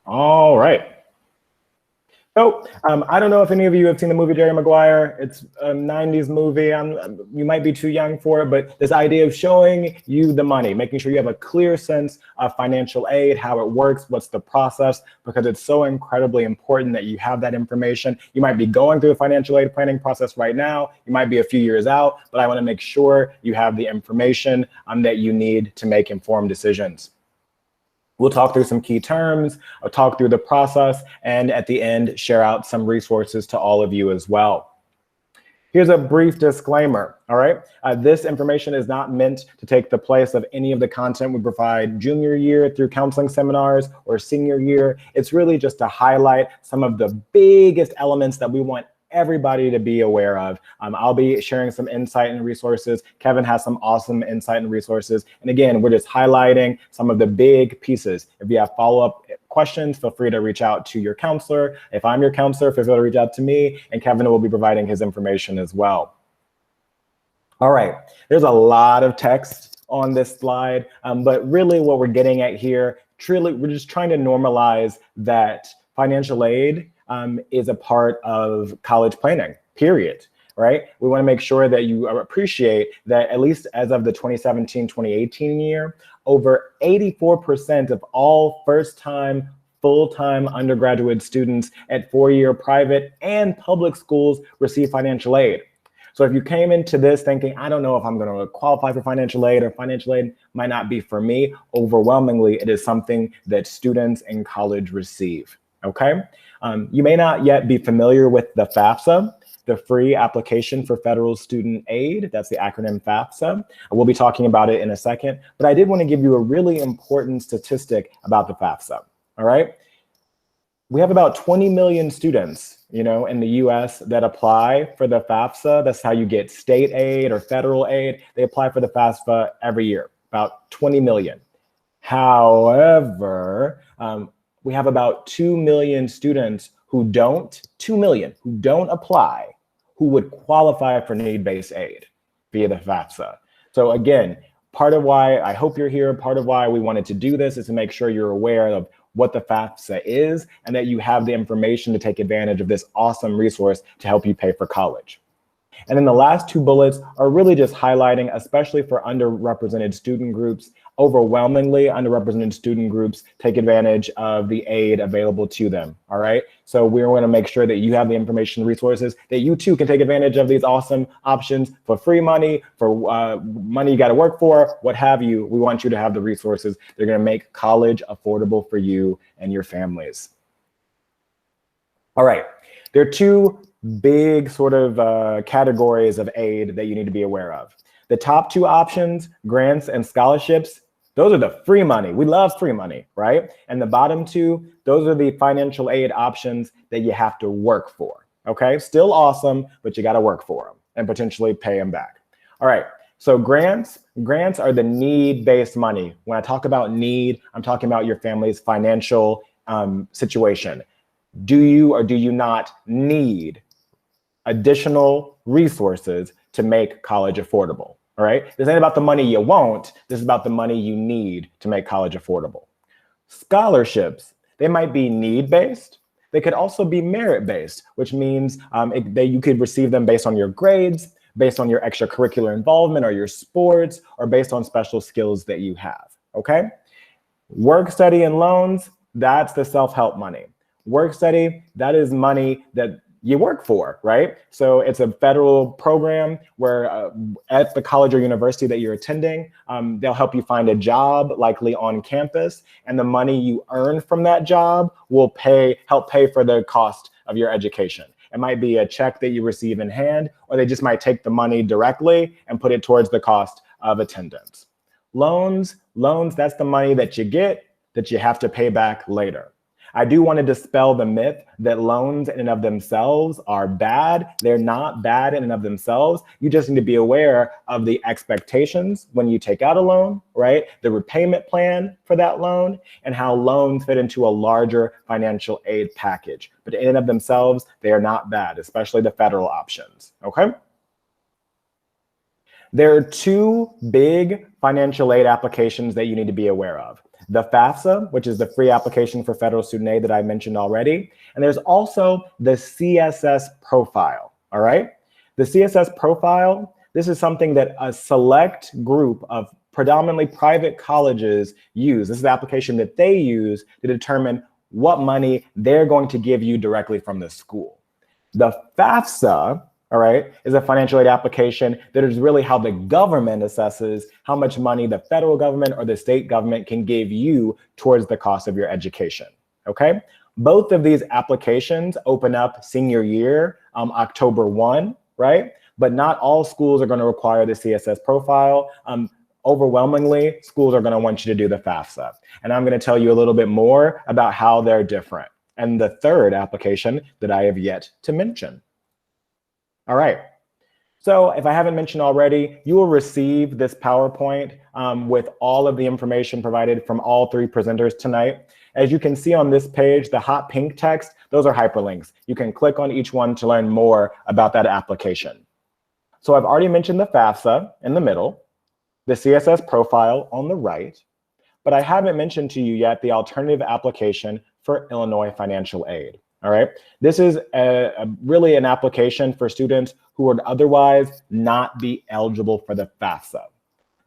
All right. So I don't know if any of you have seen the movie Jerry Maguire. It's a 90s movie. You might be too young for it, but this idea of showing you the money, making sure you have a clear sense of financial aid, how it works, what's the process, because it's so incredibly important that you have that information. You might be going through the financial aid planning process right now. You might be a few years out, but I want to make sure you have the information that you need to make informed decisions. We'll talk through some key terms, I'll talk through the process, and at the end, share out some resources to all of you as well. Here's a brief disclaimer, all right? This information is not meant to take the place of any of the content we provide junior year through counseling seminars or senior year. It's really just to highlight some of the biggest elements that we want everybody to be aware of. I'll be sharing some insight and resources. Kevin has some awesome insight and resources. And again, we're just highlighting some of the big pieces. If you have follow-up questions, feel free to reach out to your counselor. If I'm your counselor, feel free to reach out to me, and Kevin will be providing his information as well. All right, there's a lot of text on this slide, but really what we're getting at here, truly, we're just trying to normalize that financial aid is a part of college planning, period, right? We want to make sure that you appreciate that at least as of the 2017-2018 year, over 84% of all first-time, full-time undergraduate students at four-year private and public schools receive financial aid. So if you came into this thinking, I don't know if I'm going to qualify for financial aid, or financial aid might not be for me, overwhelmingly, it is something that students in college receive, okay? You may not yet be familiar with the FAFSA, the Free Application for Federal Student Aid. That's the acronym FAFSA. We'll be talking about it in a second, but I did want to give you a really important statistic about the FAFSA, all right? We have about 20 million students, in the US that apply for the FAFSA. That's how you get state aid or federal aid. They apply for the FAFSA every year, about 20 million. However, we have about 2 million students who don't apply, who would qualify for need-based aid via the FAFSA. So again, part of why I hope you're here, part of why we wanted to do this is to make sure you're aware of what the FAFSA is and that you have the information to take advantage of this awesome resource to help you pay for college. And then the last two bullets are really just highlighting, especially for underrepresented student groups, overwhelmingly underrepresented student groups take advantage of the aid available to them, all right? So we're gonna make sure that you have the information and resources that you too can take advantage of these awesome options for free money, for money you gotta work for, what have you. We want you to have the resources that are gonna make college affordable for you and your families. All right, there are two big sort of categories of aid that you need to be aware of. The top two options, grants and scholarships, those are the free money. We love free money, right? And the bottom two, those are the financial aid options that you have to work for, okay? Still awesome, but you gotta work for them and potentially pay them back. All right, so grants are the need-based money. When I talk about need, I'm talking about your family's financial situation. Do you or do you not need additional resources to make college affordable, all right? This ain't about the money you want, this is about the money you need to make college affordable. Scholarships, they might be need-based, they could also be merit-based, which means you could receive them based on your grades, based on your extracurricular involvement or your sports, or based on special skills that you have, okay? Work study and loans, that's the self-help money. Work study, that is money that you work for, right? So it's a federal program where at the college or university that you're attending, they'll help you find a job, likely on campus, and the money you earn from that job will help pay for the cost of your education. It might be a check that you receive in hand, or they just might take the money directly and put it towards the cost of attendance. Loans, that's the money that you get that you have to pay back later. I do want to dispel the myth that loans in and of themselves are bad. They're not bad in and of themselves. You just need to be aware of the expectations when you take out a loan, right? The repayment plan for that loan and how loans fit into a larger financial aid package. But in and of themselves, they are not bad, especially the federal options, okay? There are two big financial aid applications that you need to be aware of. The FAFSA, which is the free application for federal student aid that I mentioned already. And there's also the CSS profile, all right? The CSS profile, this is something that a select group of predominantly private colleges use. This is the application that they use to determine what money they're going to give you directly from the school. The FAFSA, all right, is a financial aid application that is really how the government assesses how much money the federal government or the state government can give you towards the cost of your education, okay? Both of these applications open up senior year, October 1, right? But not all schools are gonna require the CSS profile. Overwhelmingly, schools are gonna want you to do the FAFSA. And I'm gonna tell you a little bit more about how they're different. And the third application that I have yet to mention. All right, so if I haven't mentioned already, you will receive this PowerPoint with all of the information provided from all three presenters tonight. As you can see on this page, the hot pink text, those are hyperlinks. You can click on each one to learn more about that application. So I've already mentioned the FAFSA in the middle, the CSS profile on the right, but I haven't mentioned to you yet the alternative application for Illinois financial aid. All right, this is really an application for students who would otherwise not be eligible for the FAFSA.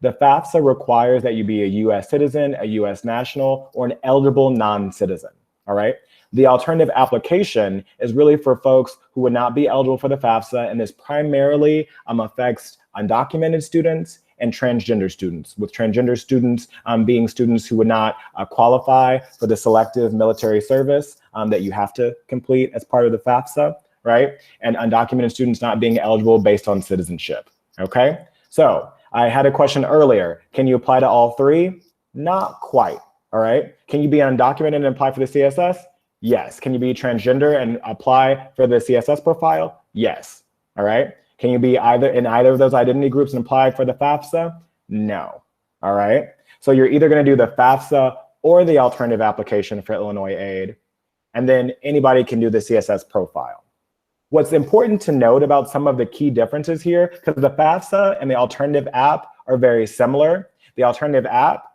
The FAFSA requires that you be a US citizen, a US national, or an eligible non-citizen, all right? The alternative application is really for folks who would not be eligible for the FAFSA, and this primarily affects undocumented students and transgender students, with transgender students being students who would not qualify for the selective military service that you have to complete as part of the FAFSA, right? And undocumented students not being eligible based on citizenship, okay? So I had a question earlier. Can you apply to all three? Not quite, all right? Can you be undocumented and apply for the CSS? Yes. Can you be transgender and apply for the CSS profile? Yes, all right? Can you be in either of those identity groups and apply for the FAFSA? No, all right? So you're either gonna do the FAFSA or the alternative application for Illinois aid, and then anybody can do the CSS profile. What's important to note about some of the key differences here, because the FAFSA and the alternative app are very similar. The alternative app,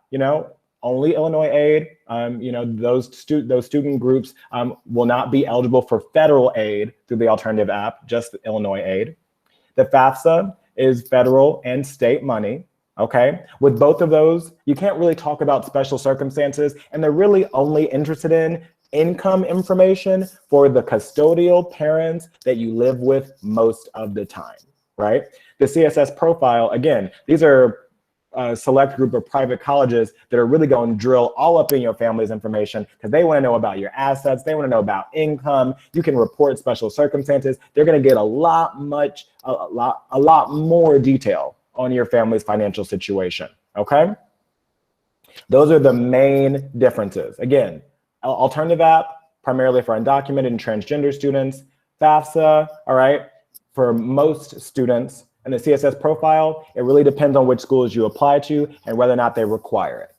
only Illinois aid, those student groups will not be eligible for federal aid through the alternative app, just Illinois aid. The FAFSA is federal and state money, okay? With both of those, you can't really talk about special circumstances, and they're really only interested in income information for the custodial parents that you live with most of the time, right? The CSS profile, again, these are a select group of private colleges that are really going to drill all up in your family's information because they want to know about your assets. They want to know about income. You can report special circumstances. They're going to get a lot more detail on your family's financial situation, okay? Those are the main differences. Again, alternative app, primarily for undocumented and transgender students. FAFSA, all right, for most students. And the CSS profile, it really depends on which schools you apply to and whether or not they require it.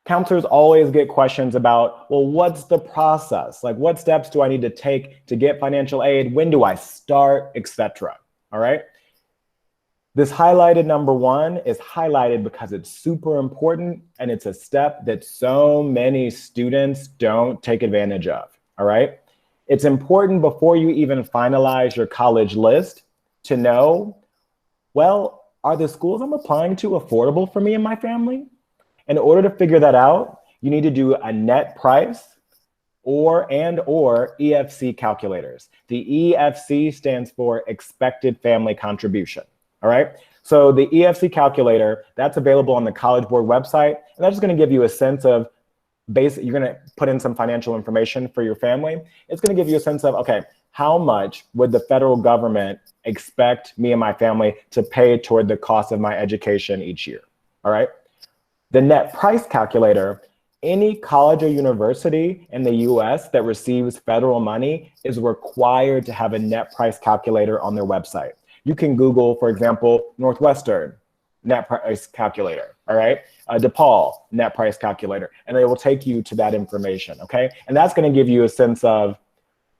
Counselors always get questions about, well, what's the process? Like, what steps do I need to take to get financial aid? When do I start, etc. All right? This highlighted number 1 is highlighted because it's super important and it's a step that so many students don't take advantage of, all right? It's important before you even finalize your college list to know, well, are the schools I'm applying to affordable for me and my family? In order to figure that out, you need to do a net price or EFC calculators. The EFC stands for expected family contribution, all right? So the EFC calculator, that's available on the College Board website, and that's just gonna give you a sense of you're gonna put in some financial information for your family. It's gonna give you a sense of, okay, how much would the federal government expect me and my family to pay toward the cost of my education each year, all right? The net price calculator, any college or university in the US that receives federal money is required to have a net price calculator on their website. You can Google, for example, Northwestern net price calculator, all right? DePaul net price calculator, and they will take you to that information, okay? And that's gonna give you a sense of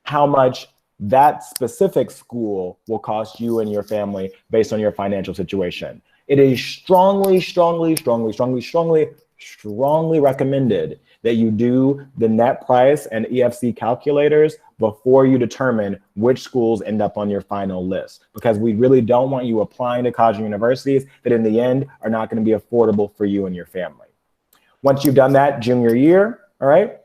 how much that specific school will cost you and your family based on your financial situation. It is strongly, strongly, strongly, strongly, strongly, strongly recommended that you do the net price and EFC calculators before you determine which schools end up on your final list, because we really don't want you applying to college and universities that in the end are not going to be affordable for you and your family. Once you've done that junior year, all right,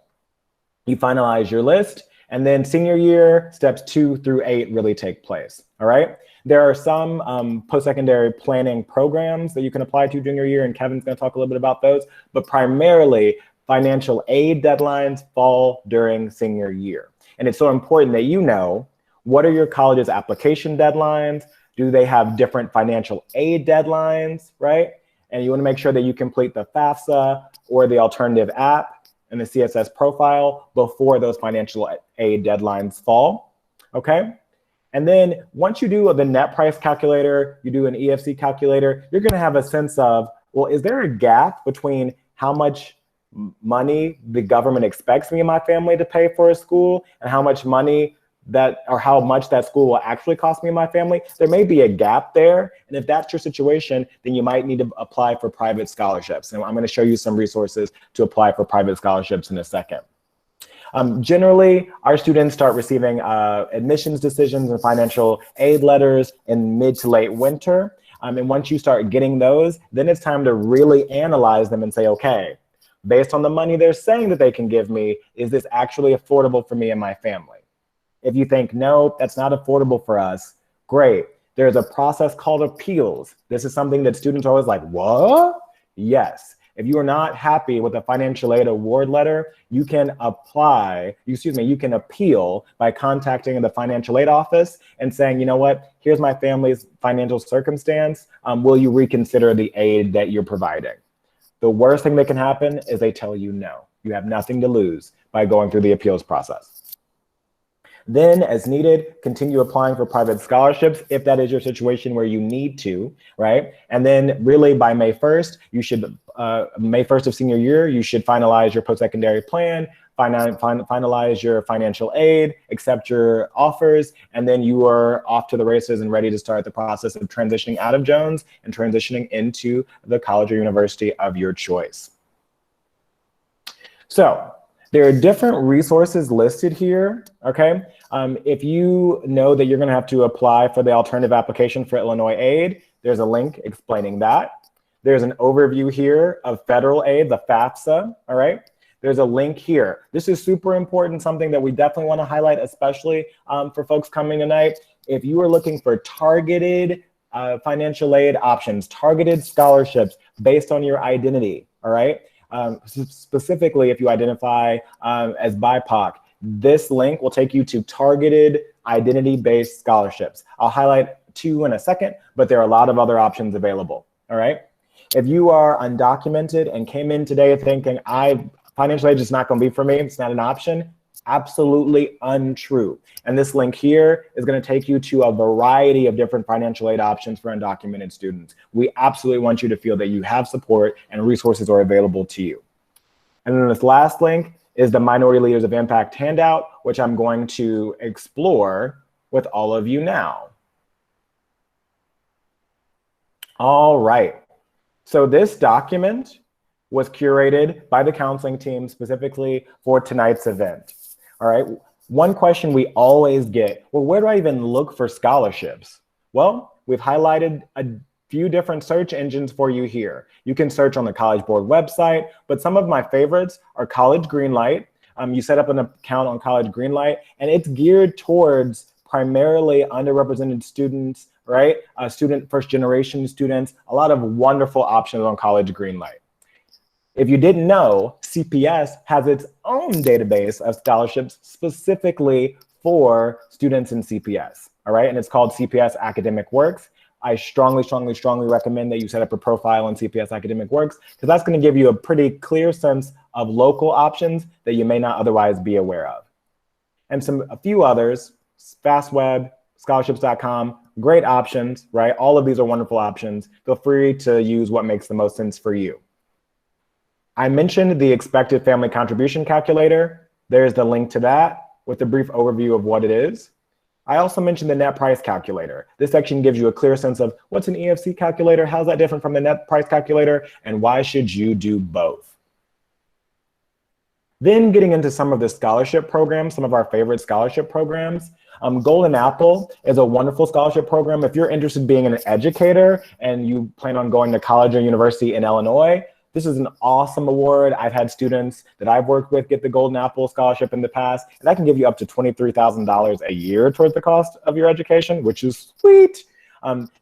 you finalize your list, and then senior year, steps 2 through 8 really take place, all right? There are some post-secondary planning programs that you can apply to junior year, and Kevin's gonna talk a little bit about those, but primarily financial aid deadlines fall during senior year. And it's so important that you know, what are your college's application deadlines? Do they have different financial aid deadlines, right? And you wanna make sure that you complete the FAFSA or the alternative app and the CSS profile before those financial aid deadlines fall, okay? And then once you do the net price calculator, you do an EFC calculator, you're gonna have a sense of, well, is there a gap between how much money the government expects me and my family to pay for a school and how much money how much that school will actually cost me and my family? There may be a gap there. And if that's your situation, then you might need to apply for private scholarships. And I'm gonna show you some resources to apply for private scholarships in a second. Generally, our students start receiving admissions decisions and financial aid letters in mid to late winter. And once you start getting those, then it's time to really analyze them and say, okay, based on the money they're saying that they can give me, is this actually affordable for me and my family? If you think, no, that's not affordable for us, great. There's a process called appeals. This is something that students are always like, what? Yes. If you are not happy with a financial aid award letter, you can you can appeal by contacting the financial aid office and saying, you know what, here's my family's financial circumstance. Will you reconsider the aid that you're providing? The worst thing that can happen is they tell you no. You have nothing to lose by going through the appeals process. Then, as needed, continue applying for private scholarships if that is your situation where you need to, right? And then really by May 1st, you should, May 1st of senior year, you should finalize your post-secondary plan, finalize your financial aid, accept your offers, and then you are off to the races and ready to start the process of transitioning out of Jones and transitioning into the college or university of your choice. So, there are different resources listed here, okay? If you know that you're gonna have to apply for the alternative application for Illinois aid, there's a link explaining that. There's an overview here of federal aid, the FAFSA, all right? There's a link here. This is super important, something that we definitely wanna highlight, especially for folks coming tonight. If you are looking for targeted financial aid options, targeted scholarships based on your identity, all right? Specifically, if you identify as BIPOC, this link will take you to targeted identity-based scholarships. I'll highlight 2 in a second, but there are a lot of other options available, all right? If you are undocumented and came in today thinking, financial aid is not gonna be for me, it's not an option, absolutely untrue. And this link here is gonna take you to a variety of different financial aid options for undocumented students. We absolutely want you to feel that you have support and resources are available to you. And then this last link is the Minority Leaders of Impact handout, which I'm going to explore with all of you now. All right, so this document was curated by the counseling team specifically for tonight's event. All right, one question we always get, well, where do I even look for scholarships? Well, we've highlighted a few different search engines for you here. You can search on the College Board website, but some of my favorites are College Greenlight. You set up an account on College Greenlight, and it's geared towards primarily underrepresented students, right? First generation students, a lot of wonderful options on College Greenlight. If you didn't know, CPS has its own database of scholarships specifically for students in CPS, all right? And it's called CPS Academic Works. I strongly, strongly, strongly recommend that you set up a profile on CPS Academic Works, because that's gonna give you a pretty clear sense of local options that you may not otherwise be aware of. And a few others, FastWeb, scholarships.com, great options, right? All of these are wonderful options. Feel free to use what makes the most sense for you. I mentioned the expected family contribution calculator. There's the link to that with a brief overview of what it is. I also mentioned the net price calculator. This section gives you a clear sense of what's an EFC calculator, how's that different from the net price calculator, and why should you do both? Then getting into some of the scholarship programs, some of our favorite scholarship programs. Golden Apple is a wonderful scholarship program. If you're interested in being an educator and you plan on going to college or university in Illinois, this is an awesome award. I've had students that I've worked with get the Golden Apple Scholarship in the past, and that can give you up to $23,000 a year towards the cost of your education, which is sweet.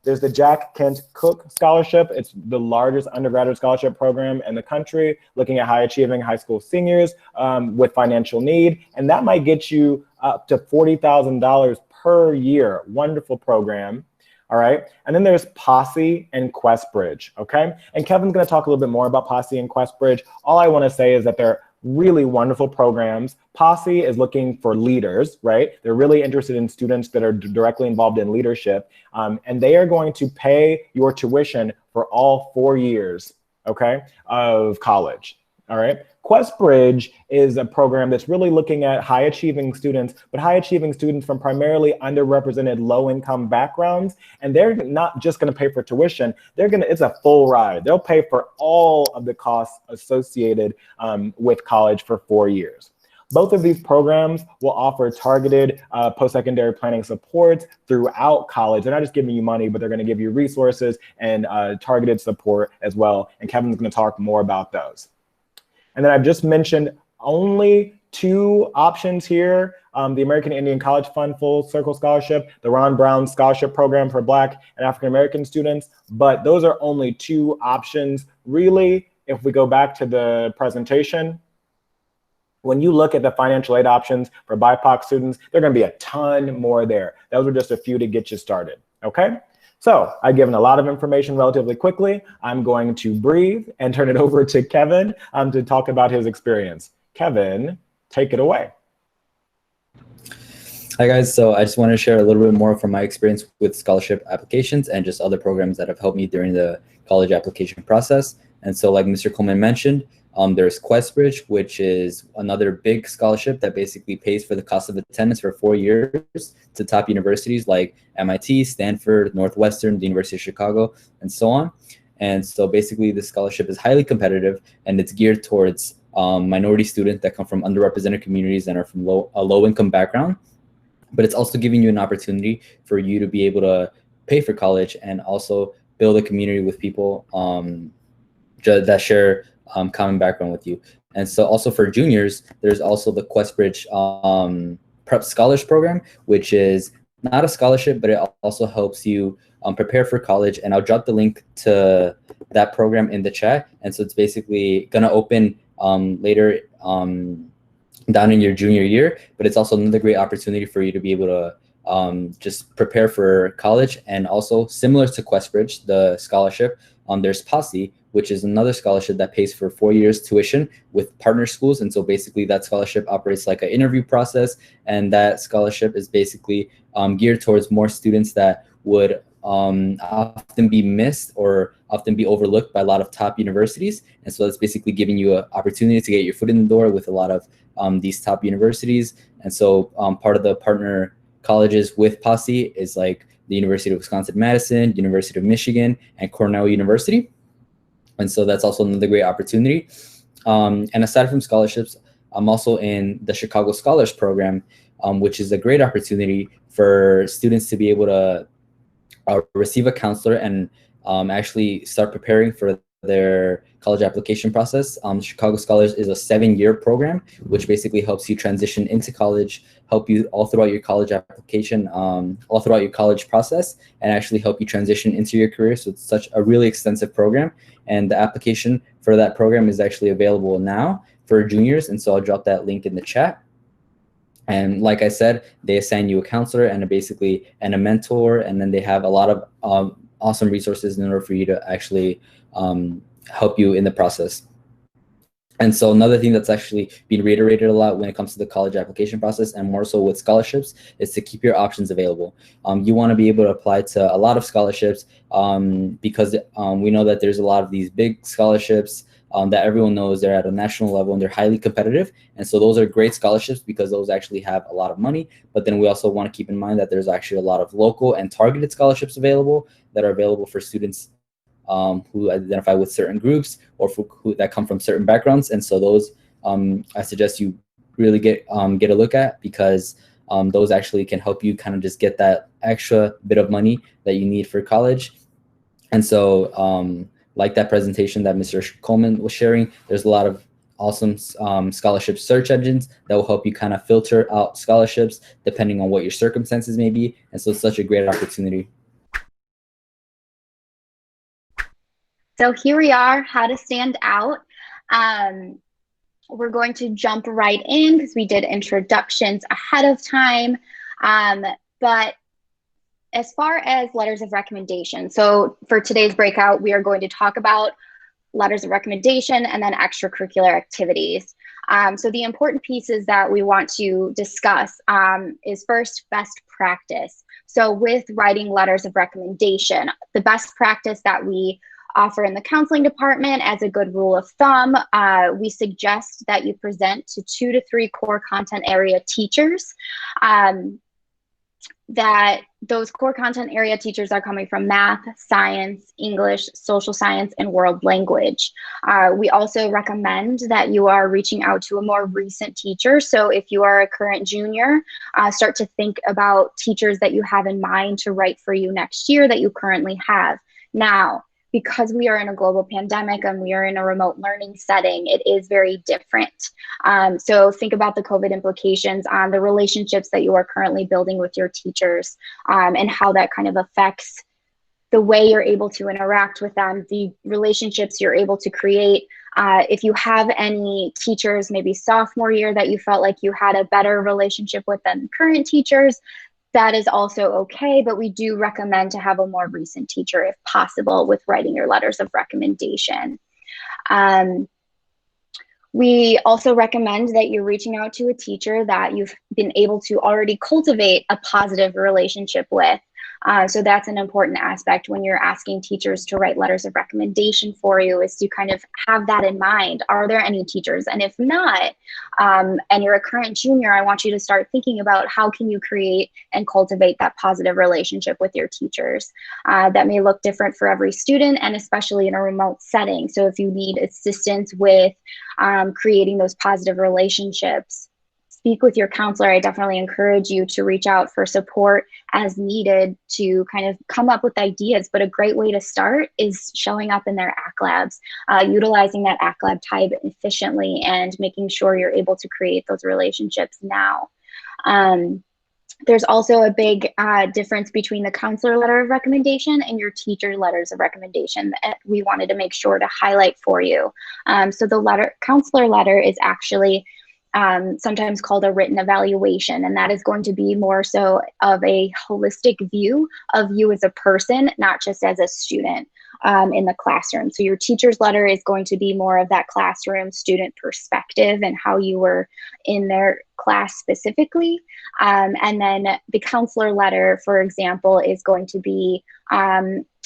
There's the Jack Kent Cook Scholarship. It's the largest undergraduate scholarship program in the country, looking at high achieving high school seniors with financial need, and that might get you up to $40,000 per year. Wonderful program. All right, and then there's Posse and QuestBridge, okay? And Kevin's gonna talk a little bit more about Posse and QuestBridge. All I wanna say is that they're really wonderful programs. Posse is looking for leaders, right? They're really interested in students that are directly involved in leadership, and they are going to pay your tuition for all 4 years, okay, of college, all right? QuestBridge is a program that's really looking at high achieving students, but high achieving students from primarily underrepresented low income backgrounds. And they're not just gonna pay for tuition, it's a full ride. They'll pay for all of the costs associated with college for 4 years. Both of these programs will offer targeted post-secondary planning support throughout college. They're not just giving you money, but they're gonna give you resources and targeted support as well. And Kevin's gonna talk more about those. And then I've just mentioned only 2 options here, the American Indian College Fund Full Circle Scholarship, the Ron Brown Scholarship Program for Black and African-American students, but those are only 2 options. Really, if we go back to the presentation, when you look at the financial aid options for BIPOC students, there are gonna be a ton more there. Those are just a few to get you started, okay? So I've given a lot of information relatively quickly. I'm going to breathe and turn it over to Kevin to talk about his experience. Kevin, take it away. Hi guys, so I just want to share a little bit more from my experience with scholarship applications and just other programs that have helped me during the college application process. And so like Mr. Coleman mentioned, there's QuestBridge, which is another big scholarship that basically pays for the cost of attendance for 4 years to top universities like MIT, Stanford, Northwestern, the University of Chicago, and so on. And so basically this scholarship is highly competitive and it's geared towards minority students that come from underrepresented communities and are from a low income background. But it's also giving you an opportunity for you to be able to pay for college and also build a community with people that share common background with you. And so also for juniors, there's also the QuestBridge Prep Scholars Program, which is not a scholarship, but it also helps you prepare for college. And I'll drop the link to that program in the chat. And so it's basically gonna open later down in your junior year, but it's also another great opportunity for you to be able to just prepare for college. And also similar to QuestBridge, the scholarship, there's Posse, which is another scholarship that pays for 4 years tuition with partner schools. And so basically that scholarship operates like an interview process. And that scholarship is basically geared towards more students that would often be missed or often be overlooked by a lot of top universities. And so that's basically giving you an opportunity to get your foot in the door with a lot of these top universities. And so part of the partner colleges with Posse is like the University of Wisconsin-Madison, University of Michigan, and Cornell University. And so that's also another great opportunity. And aside from scholarships, I'm also in the Chicago Scholars Program, which is a great opportunity for students to be able to receive a counselor and actually start preparing for their college application process. Chicago Scholars is a 7-year program, which basically helps you transition into college, help you all throughout your college application, all throughout your college process, and actually help you transition into your career. So it's such a really extensive program. And the application for that program is actually available now for juniors. And so I'll drop that link in the chat. And like I said, they assign you a counselor and a mentor, and then they have a lot of awesome resources in order for you to actually help you in the process. And so another thing that's actually being reiterated a lot when it comes to the college application process, and more so with scholarships, is to keep your options available. You want to be able to apply to a lot of scholarships because we know that there's a lot of these big scholarships that everyone knows they're at a national level and they're highly competitive. And so those are great scholarships because those actually have a lot of money. But then we also want to keep in mind that there's actually a lot of local and targeted scholarships available that are available for students who identify with certain groups or who that come from certain backgrounds. And so those I suggest you really get a look at, because those actually can help you kind of just get that extra bit of money that you need for college. And so like that presentation that Mr. Coleman was sharing, there's a lot of awesome scholarship search engines that will help you kind of filter out scholarships depending on what your circumstances may be. And so it's such a great opportunity. So here we are, how to stand out. We're going to jump right in because we did introductions ahead of time. But as far as letters of recommendation, so for today's breakout, we are going to talk about letters of recommendation and then extracurricular activities. So the important pieces that we want to discuss is first, best practice. So with writing letters of recommendation, the best practice that we offer in the counseling department as a good rule of thumb, we suggest that you present to 2 to 3 core content area teachers. That those core content area teachers are coming from math, science, English, social science, and world language. We also recommend that you are reaching out to a more recent teacher. So if you are a current junior, start to think about teachers that you have in mind to write for you next year that you currently have. Now, because we are in a global pandemic and we are in a remote learning setting, it is very different. So think about the COVID implications on the relationships that you are currently building with your teachers, and how that kind of affects the way you're able to interact with them, the relationships you're able to create. If you have any teachers, maybe sophomore year, that you felt like you had a better relationship with than current teachers, that is also okay, but we do recommend to have a more recent teacher if possible with writing your letters of recommendation. We also recommend that you're reaching out to a teacher that you've been able to already cultivate a positive relationship with. So that's an important aspect when you're asking teachers to write letters of recommendation for you, is to kind of have that in mind. Are there any teachers? And if not, and you're a current junior, I want you to start thinking about how can you create and cultivate that positive relationship with your teachers. That may look different for every student, and especially in a remote setting. So if you need assistance with creating those positive relationships, speak with your counselor. I definitely encourage you to reach out for support as needed to kind of come up with ideas. But a great way to start is showing up in their ACT labs, utilizing that ACT lab time efficiently, and making sure you're able to create those relationships now. There's also a big difference between the counselor letter of recommendation and your teacher letters of recommendation that we wanted to make sure to highlight for you. So the counselor letter is actually sometimes called a written evaluation, and that is going to be more so of a holistic view of you as a person, not just as a student in the classroom. So your teacher's letter is going to be more of that classroom student perspective and how you were in their class specifically. And then the counselor letter, for example, is going to be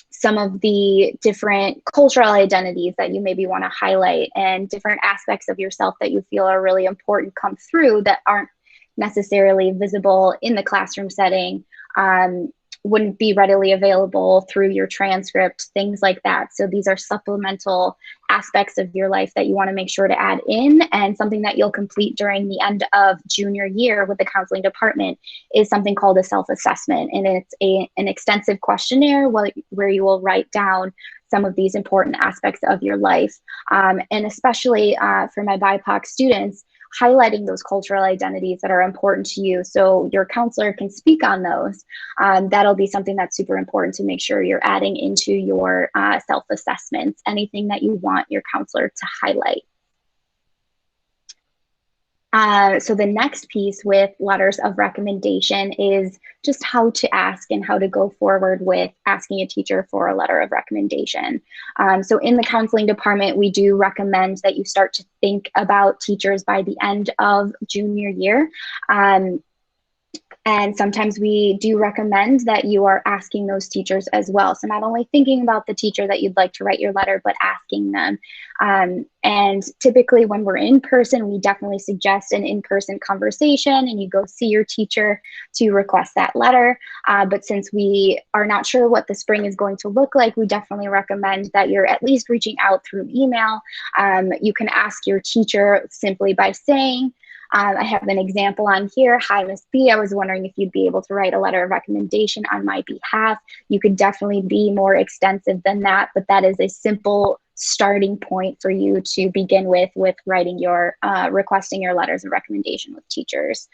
some of the different cultural identities that you maybe want to highlight, and different aspects of yourself that you feel are really important come through that aren't necessarily visible in the classroom setting, wouldn't be readily available through your transcript, things like that. So these are supplemental aspects of your life that you want to make sure to add in, and something that you'll complete during the end of junior year with the counseling department is something called a self-assessment. And it's an extensive questionnaire where you will write down some of these important aspects of your life. And especially for my BIPOC students, highlighting those cultural identities that are important to you so your counselor can speak on those. That'll be something that's super important to make sure you're adding into your self-assessments, anything that you want your counselor to highlight. So the next piece with letters of recommendation is just how to ask and how to go forward with asking a teacher for a letter of recommendation. So in the counseling department, we do recommend that you start to think about teachers by the end of junior year. And sometimes we do recommend that you are asking those teachers as well. So not only thinking about the teacher that you'd like to write your letter, but asking them. And typically when we're in person, we definitely suggest an in-person conversation and you go see your teacher to request that letter. But since we are not sure what the spring is going to look like, we definitely recommend that you're at least reaching out through email. You can ask your teacher simply by saying, I have an example on here. Hi, Miss B. I was wondering if you'd be able to write a letter of recommendation on my behalf. You could definitely be more extensive than that, but that is a simple starting point for you to begin with writing your, requesting your letters of recommendation with teachers.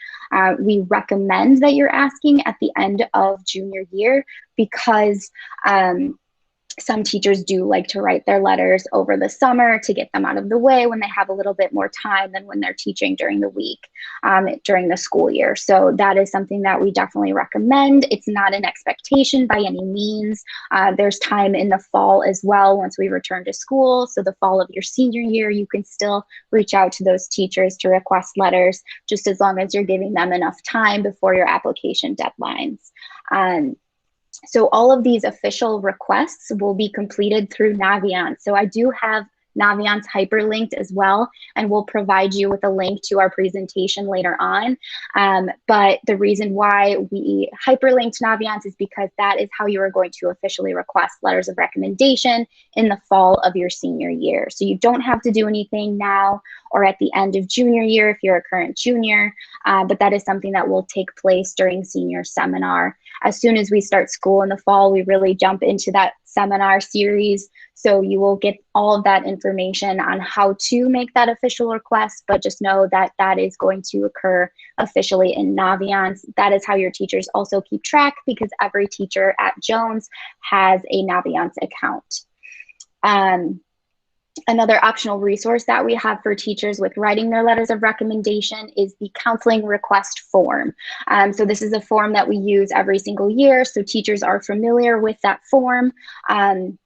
We recommend that you're asking at the end of junior year because some teachers do like to write their letters over the summer to get them out of the way when they have a little bit more time than when they're teaching during the week, during the school year. So that is something that we definitely recommend. It's not an expectation by any means. There's time in the fall as well once we return to school. So the fall of your senior year, you can still reach out to those teachers to request letters, just as long as you're giving them enough time before your application deadlines. So all of these official requests will be completed through Naviance. So I do have Naviance hyperlinked as well, and we'll provide you with a link to our presentation later on. But the reason why we hyperlinked Naviance is because that is how you are going to officially request letters of recommendation in the fall of your senior year. So you don't have to do anything now or at the end of junior year if you're a current junior, but that is something that will take place during senior seminar. As soon as we start school in the fall, we really jump into that seminar series. So you will get all of that information on how to make that official request, but just know that that is going to occur officially in Naviance. That is how your teachers also keep track, because every teacher at Jones has a Naviance account. Another optional resource that we have for teachers with writing their letters of recommendation is the counseling request form. So this is a form that we use every single year, so teachers are familiar with that form. And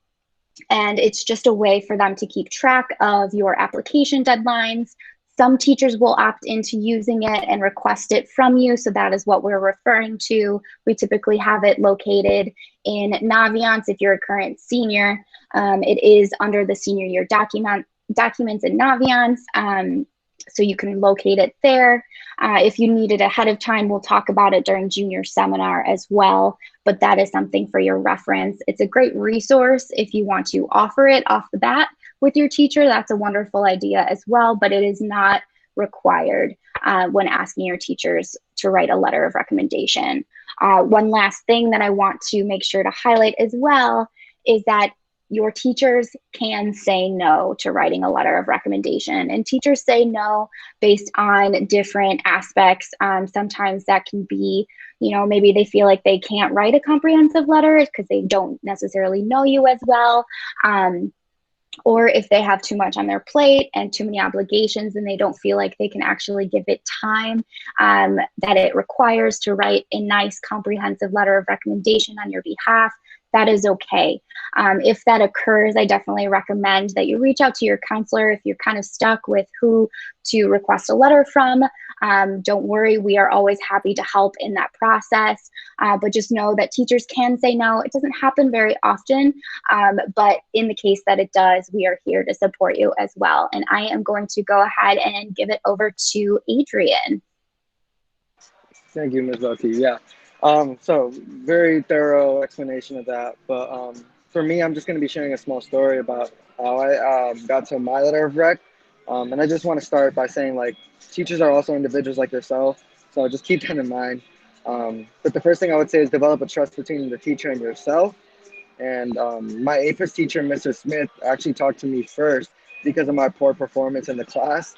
it's just a way for them to keep track of your application deadlines. Some teachers will opt into using it and request it from you, so that is what we're referring to. We typically have it located in Naviance if you're a current senior. It is under the senior year documents in Naviance, so you can locate it there. If you need it ahead of time, we'll talk about it during junior seminar as well, but that is something for your reference. It's a great resource if you want to offer it off the bat with your teacher. That's a wonderful idea as well, but it is not required when asking your teachers to write a letter of recommendation. One last thing that I want to make sure to highlight as well is that your teachers can say no to writing a letter of recommendation, and teachers say no based on different aspects. Sometimes that can be, you know, maybe they feel like they can't write a comprehensive letter because they don't necessarily know you as well. Or if they have too much on their plate and too many obligations and they don't feel like they can actually give it time that it requires to write a nice comprehensive letter of recommendation on your behalf, that is okay. If that occurs, I definitely recommend that you reach out to your counselor if you're kind of stuck with who to request a letter from. Don't worry, we are always happy to help in that process, but just know that teachers can say no. It doesn't happen very often, but in the case that it does, we are here to support you as well. And I am going to go ahead and give it over to Adrian. Thank you, Ms. Lucky. Yeah. So very thorough explanation of that. But for me, I'm just going to be sharing a small story about how I got to my letter of rec. And I just want to start by saying, like, teachers are also individuals like yourself. So just keep that in mind. But the first thing I would say is develop a trust between the teacher and yourself. And my APIS teacher, Mr. Smith, actually talked to me first because of my poor performance in the class.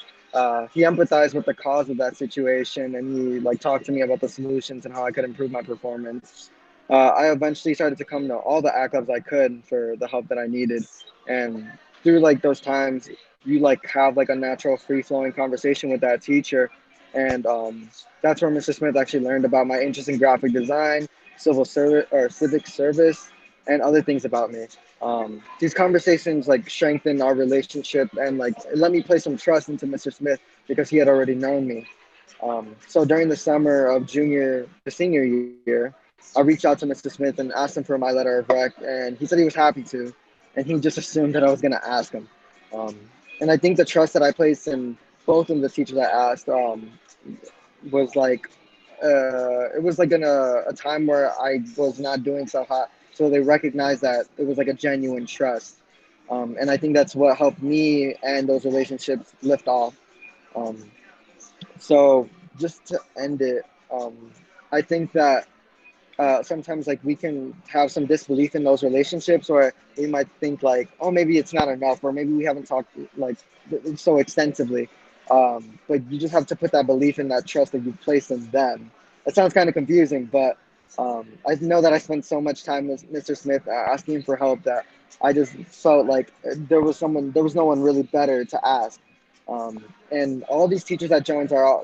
He empathized with the cause of that situation, and he talked to me about the solutions and how I could improve my performance. I eventually started to come to all the ACLEVs I could for the help that I needed. And through those times, you have a natural free-flowing conversation with that teacher. And that's where Mr. Smith actually learned about my interest in graphic design, civil service or civic service, and other things about me. These conversations strengthened our relationship and let me place some trust into Mr. Smith because he had already known me. So during the summer of junior to senior year, I reached out to Mr. Smith and asked him for my letter of rec, and he said he was happy to, and he just assumed that I was going to ask him. Um, and I think the trust that I placed in both of the teachers I asked was like, it was like in a time where I was not doing so hot. So they recognized that it was like a genuine trust. And I think that's what helped me and those relationships lift off. Um, so just to end it, I think that sometimes like we can have some disbelief in those relationships, or we might think like, oh, maybe it's not enough, or maybe we haven't talked like so extensively. But you just have to put that belief in that trust that you place in them. It sounds kind of confusing, but I know that I spent so much time with Mr. Smith asking him for help that I just felt like there was no one really better to ask. And all these teachers at Jones are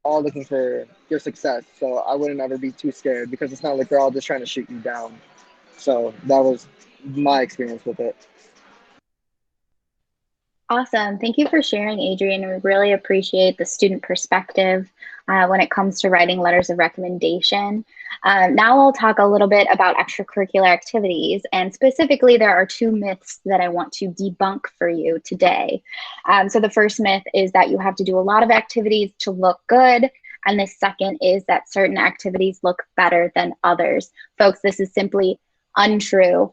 all looking for your success. So I wouldn't ever be too scared, because it's not like they're all just trying to shoot you down. So that was my experience with it. Awesome. Thank you for sharing, Adrian. We really appreciate the student perspective when it comes to writing letters of recommendation. Now I'll talk a little bit about extracurricular activities, and specifically there are two myths that I want to debunk for you today. So the first myth is that you have to do a lot of activities to look good, and the second is that certain activities look better than others. Folks, this is simply untrue.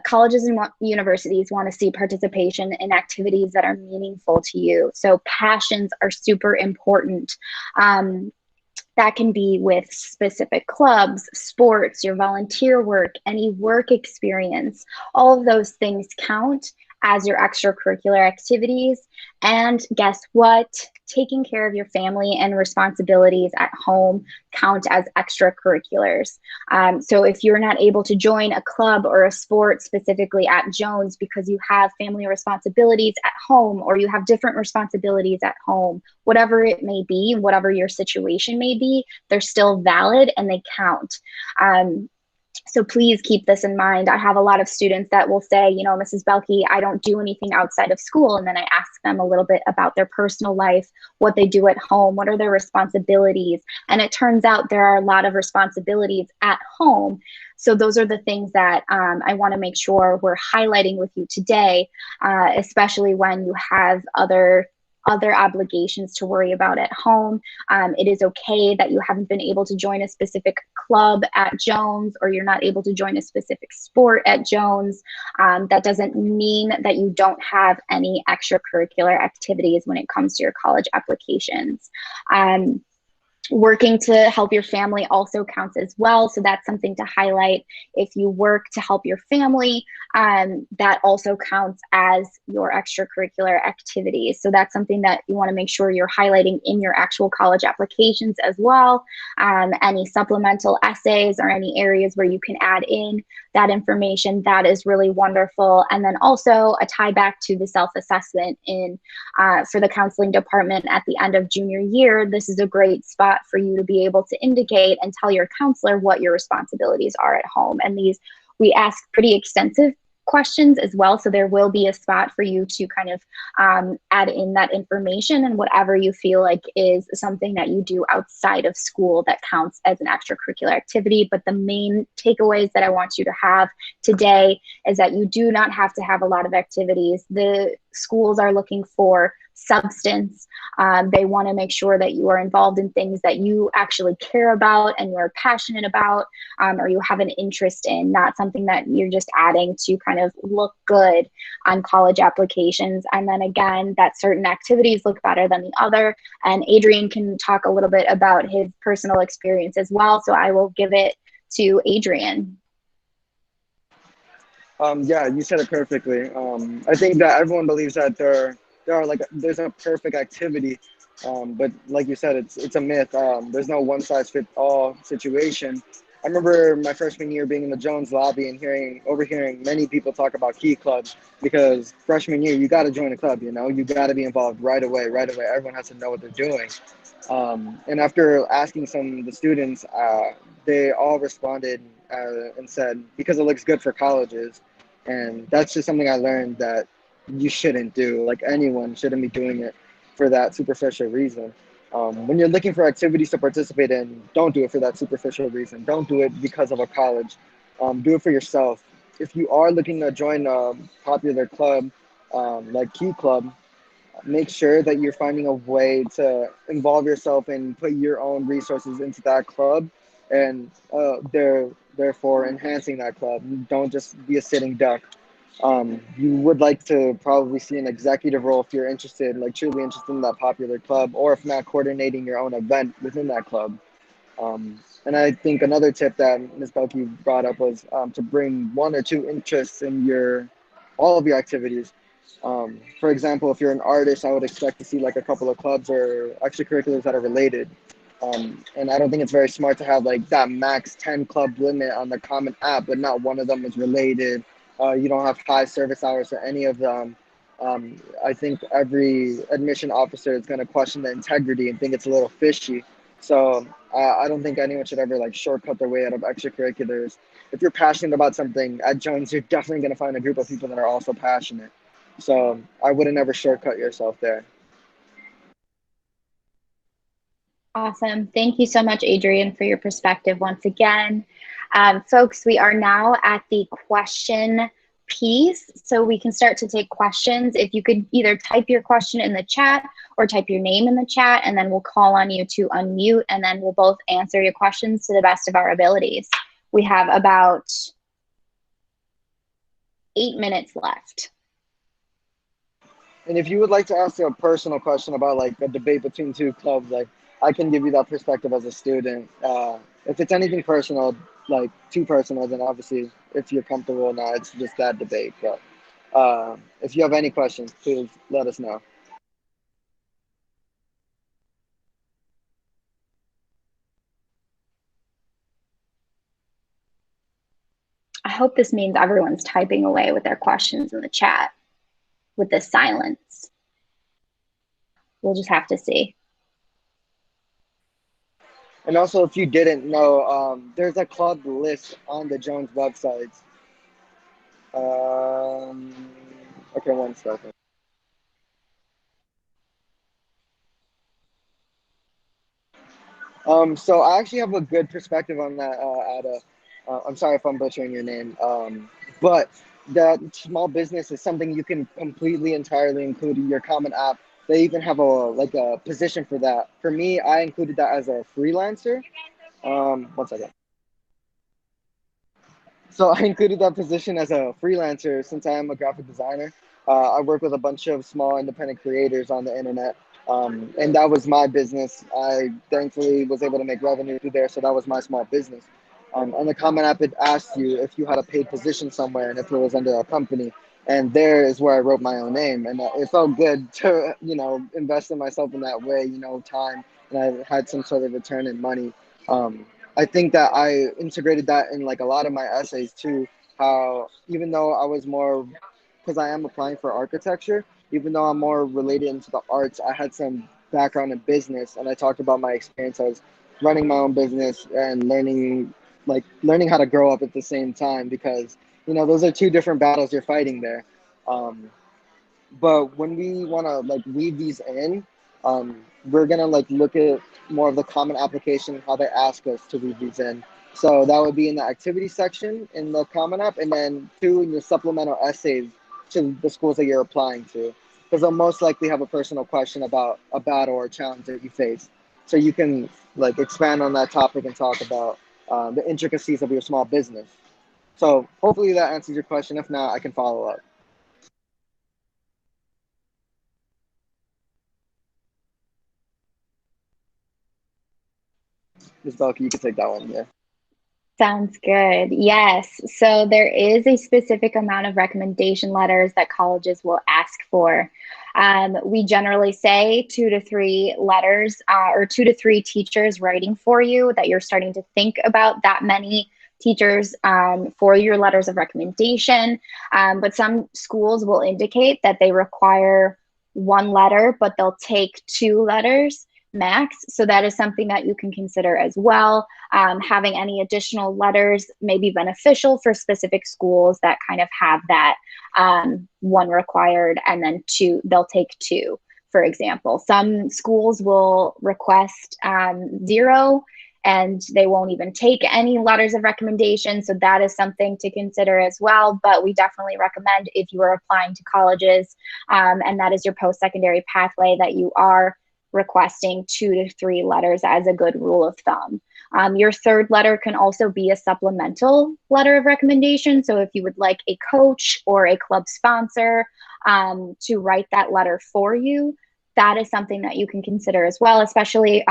Colleges and universities want to see participation in activities that are meaningful to you. So passions are super important. That can be with specific clubs, sports, your volunteer work, any work experience. All of those things count as your extracurricular activities. And guess what? Taking care of your family and responsibilities at home count as extracurriculars. So if you're not able to join a club or a sport specifically at Jones because you have family responsibilities at home, or you have different responsibilities at home, whatever it may be, whatever your situation may be, they're still valid and they count. So please keep this in mind. I have a lot of students that will say, you know, Mrs. Belke, I don't do anything outside of school. And then I ask them a little bit about their personal life, what they do at home, what are their responsibilities. And it turns out there are a lot of responsibilities at home. So those are the things that I want to make sure we're highlighting with you today, especially when you have other obligations to worry about at home. It is okay that you haven't been able to join a specific club at Jones, or you're not able to join a specific sport at Jones. That doesn't mean that you don't have any extracurricular activities when it comes to your college applications. Working to help your family also counts as well. So that's something to highlight. If you work to help your family, that also counts as your extracurricular activities. So that's something that you want to make sure you're highlighting in your actual college applications as well. Any supplemental essays or any areas where you can add in that information, that is really wonderful. And then also a tie back to the self-assessment for the counseling department at the end of junior year. This is a great spot for you to be able to indicate and tell your counselor what your responsibilities are at home. And these, we ask pretty extensive questions as well. So there will be a spot for you to kind of add in that information and whatever you feel like is something that you do outside of school that counts as an extracurricular activity. But the main takeaways that I want you to have today is that you do not have to have a lot of activities. The schools are looking for substance. They want to make sure that you are involved in things that you actually care about and you're passionate about, or you have an interest in, not something that you're just adding to kind of look good on college applications. And then again, that certain activities look better than the other. And Adrian can talk a little bit about his personal experience as well. So I will give it to Adrian. Yeah, you said it perfectly. I think that everyone believes that there's a perfect activity, but like you said, it's a myth. There's no one size fits all situation. I remember my freshman year being in the Jones lobby and overhearing many people talk about key clubs, because freshman year you got to join a club. You know, you got to be involved right away. Everyone has to know what they're doing. And after asking some of the students, they all responded and said, because it looks good for colleges. And that's just something I learned that you shouldn't do. Like, anyone shouldn't be doing it for that superficial reason. When you're looking for activities to participate in, don't do it for that superficial reason. Don't do it because of a college. Do it for yourself. If you are looking to join a popular club, like Q Club, make sure that you're finding a way to involve yourself and put your own resources into that club, and therefore enhancing that club. Don't just be a sitting duck. You would like to probably see an executive role if you're interested, like truly interested in that popular club, or if not, coordinating your own event within that club. And I think another tip that Ms. Belkey brought up was to bring one or two interests in all of your activities. For example, if you're an artist, I would expect to see like a couple of clubs or extracurriculars that are related. And I don't think it's very smart to have like that max 10 club limit on the common app, but not one of them is related. You don't have high service hours for any of them. I think every admission officer is going to question the integrity and think it's a little fishy. So I don't think anyone should ever like shortcut their way out of extracurriculars. If you're passionate about something at Jones, you're definitely going to find a group of people that are also passionate. So I wouldn't ever shortcut yourself there. Awesome. Thank you so much, Adrian, for your perspective once again. Folks, we are now at the question piece, so we can start to take questions. If you could either type your question in the chat or type your name in the chat, and then we'll call on you to unmute, and then we'll both answer your questions to the best of our abilities. We have about 8 minutes left. And if you would like to ask a personal question about like a debate between two clubs, like I can give you that perspective as a student. If it's anything personal, like too personal, then obviously if you're comfortable or not, it's just that debate. But if you have any questions, please let us know. I hope this means everyone's typing away with their questions in the chat with this silence. We'll just have to see. And also, if you didn't know, there's a club list on the Jones websites. Okay, one second. So I actually have a good perspective on that, Ada. I'm sorry if I'm butchering your name. But that small business is something you can completely, entirely include in your common app. They even have a position for that. For me, I included that as a freelancer. One second. So I included that position as a freelancer since I am a graphic designer. I work with a bunch of small independent creators on the internet. And that was my business. I thankfully was able to make revenue through there. So that was my small business. On the Common App, it asked you if you had a paid position somewhere and if it was under a company. And there is where I wrote my own name. And it felt good to, invest in myself in that way, time. And I had some sort of return in money. I think that I integrated that in like a lot of my essays too, how even though I was more, because I am applying for architecture, even though I'm more related into the arts, I had some background in business, and I talked about my experience as running my own business and learning how to grow up at the same time, because those are two different battles you're fighting there. But when we want to like weave these in, we're gonna like look at more of the common application, how they ask us to weave these in. So that would be in the activity section in the Common App, and then 2 in your supplemental essays to the schools that you're applying to, because they'll most likely have a personal question about a battle or a challenge that you face. So you can like expand on that topic and talk about the intricacies of your small business. So hopefully that answers your question. If not, I can follow up. Ms. Belkey, you can take that one. Yeah. Sounds good. Yes. So there is a specific amount of recommendation letters that colleges will ask for. We generally say 2 to 3 letters or 2 to 3 teachers writing for you, that you're starting to think about that many teachers for your letters of recommendation. But some schools will indicate that they require 1 letter, but they'll take 2 letters max. So that is something that you can consider as well. Having any additional letters may be beneficial for specific schools that kind of have that 1 required, and then 2, they'll take 2. for example. Some schools will request 0, and they won't even take any letters of recommendation. So that is something to consider as well. But we definitely recommend, if you are applying to colleges and that is your post-secondary pathway, that you are requesting 2 to 3 letters as a good rule of thumb. Your third letter can also be a supplemental letter of recommendation. So if you would like a coach or a club sponsor to write that letter for you, that is something that you can consider as well, especially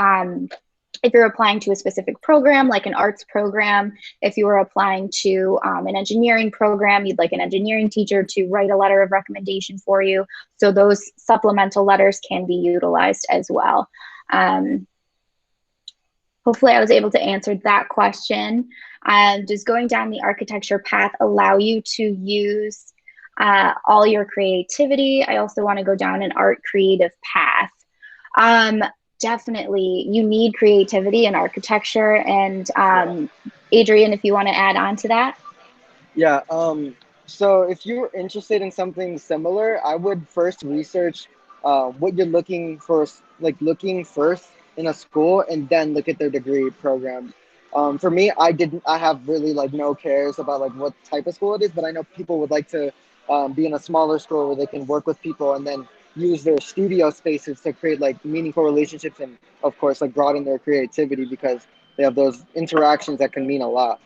if you're applying to a specific program, like an arts program. If you were applying to an engineering program, you'd like an engineering teacher to write a letter of recommendation for you. So those supplemental letters can be utilized as well. Hopefully I was able to answer that question. Does going down the architecture path allow you to use all your creativity? I also want to go down an art creative path. Definitely, you need creativity in architecture. And Adrian, if you want to add on to that. Yeah, so if you're interested in something similar, I would first research what you're looking for, like looking first in a school, and then look at their degree program. For me, I have really like no cares about like what type of school it is, but I know people would like to be in a smaller school where they can work with people and then use their studio spaces to create like meaningful relationships, and of course like broaden their creativity, because they have those interactions that can mean a lot.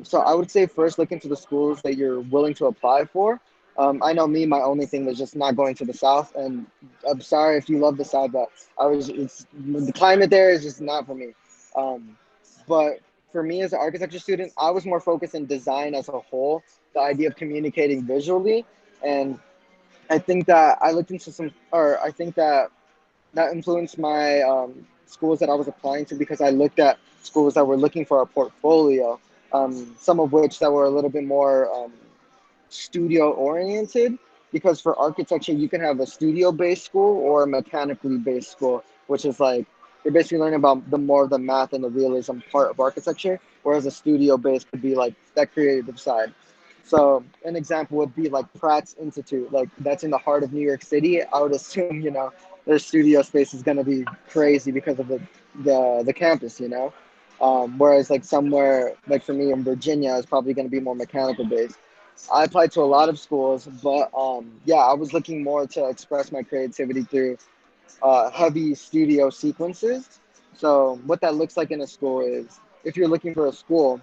So I would say first look into the schools that you're willing to apply for. I know me, my only thing was just not going to the South, and I'm sorry if you love the South, but the climate there is just not for me. But for me as an architecture student, I was more focused in design as a whole, the idea of communicating visually. And I think that I looked into I think that influenced my schools that I was applying to, because I looked at schools that were looking for a portfolio, some of which that were a little bit more studio oriented, because for architecture, you can have a studio based school or a mechanically based school, which is like, you're basically learning about the more of the math and the realism part of architecture, whereas a studio based could be like that creative side. So an example would be like Pratt's Institute, like that's in the heart of New York City. I would assume, their studio space is going to be crazy because of the campus, whereas like somewhere like for me in Virginia is probably going to be more mechanical based. I applied to a lot of schools, but yeah, I was looking more to express my creativity through heavy studio sequences. So what that looks like in a school is, if you're looking for a school,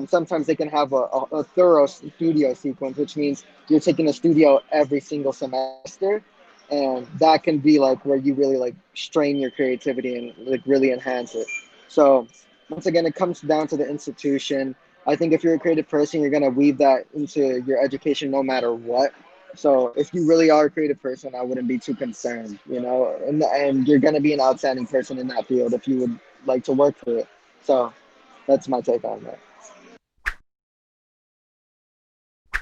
sometimes they can have a thorough studio sequence, which means you're taking a studio every single semester. And that can be like where you really like strain your creativity and like really enhance it. So once again, it comes down to the institution. I think if you're a creative person, you're going to weave that into your education no matter what. So if you really are a creative person, I wouldn't be too concerned, and you're going to be an outstanding person in that field if you would like to work for it. So that's my take on that.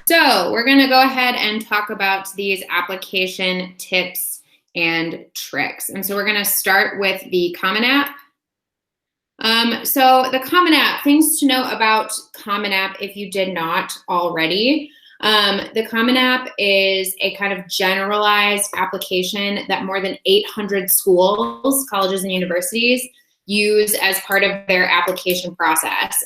So we're going to go ahead and talk about these application tips and tricks. And so we're going to start with the Common App. So the Common App, things to know about Common App if you did not already. The Common App is a kind of generalized application that more than 800 schools, colleges, and universities use as part of their application process.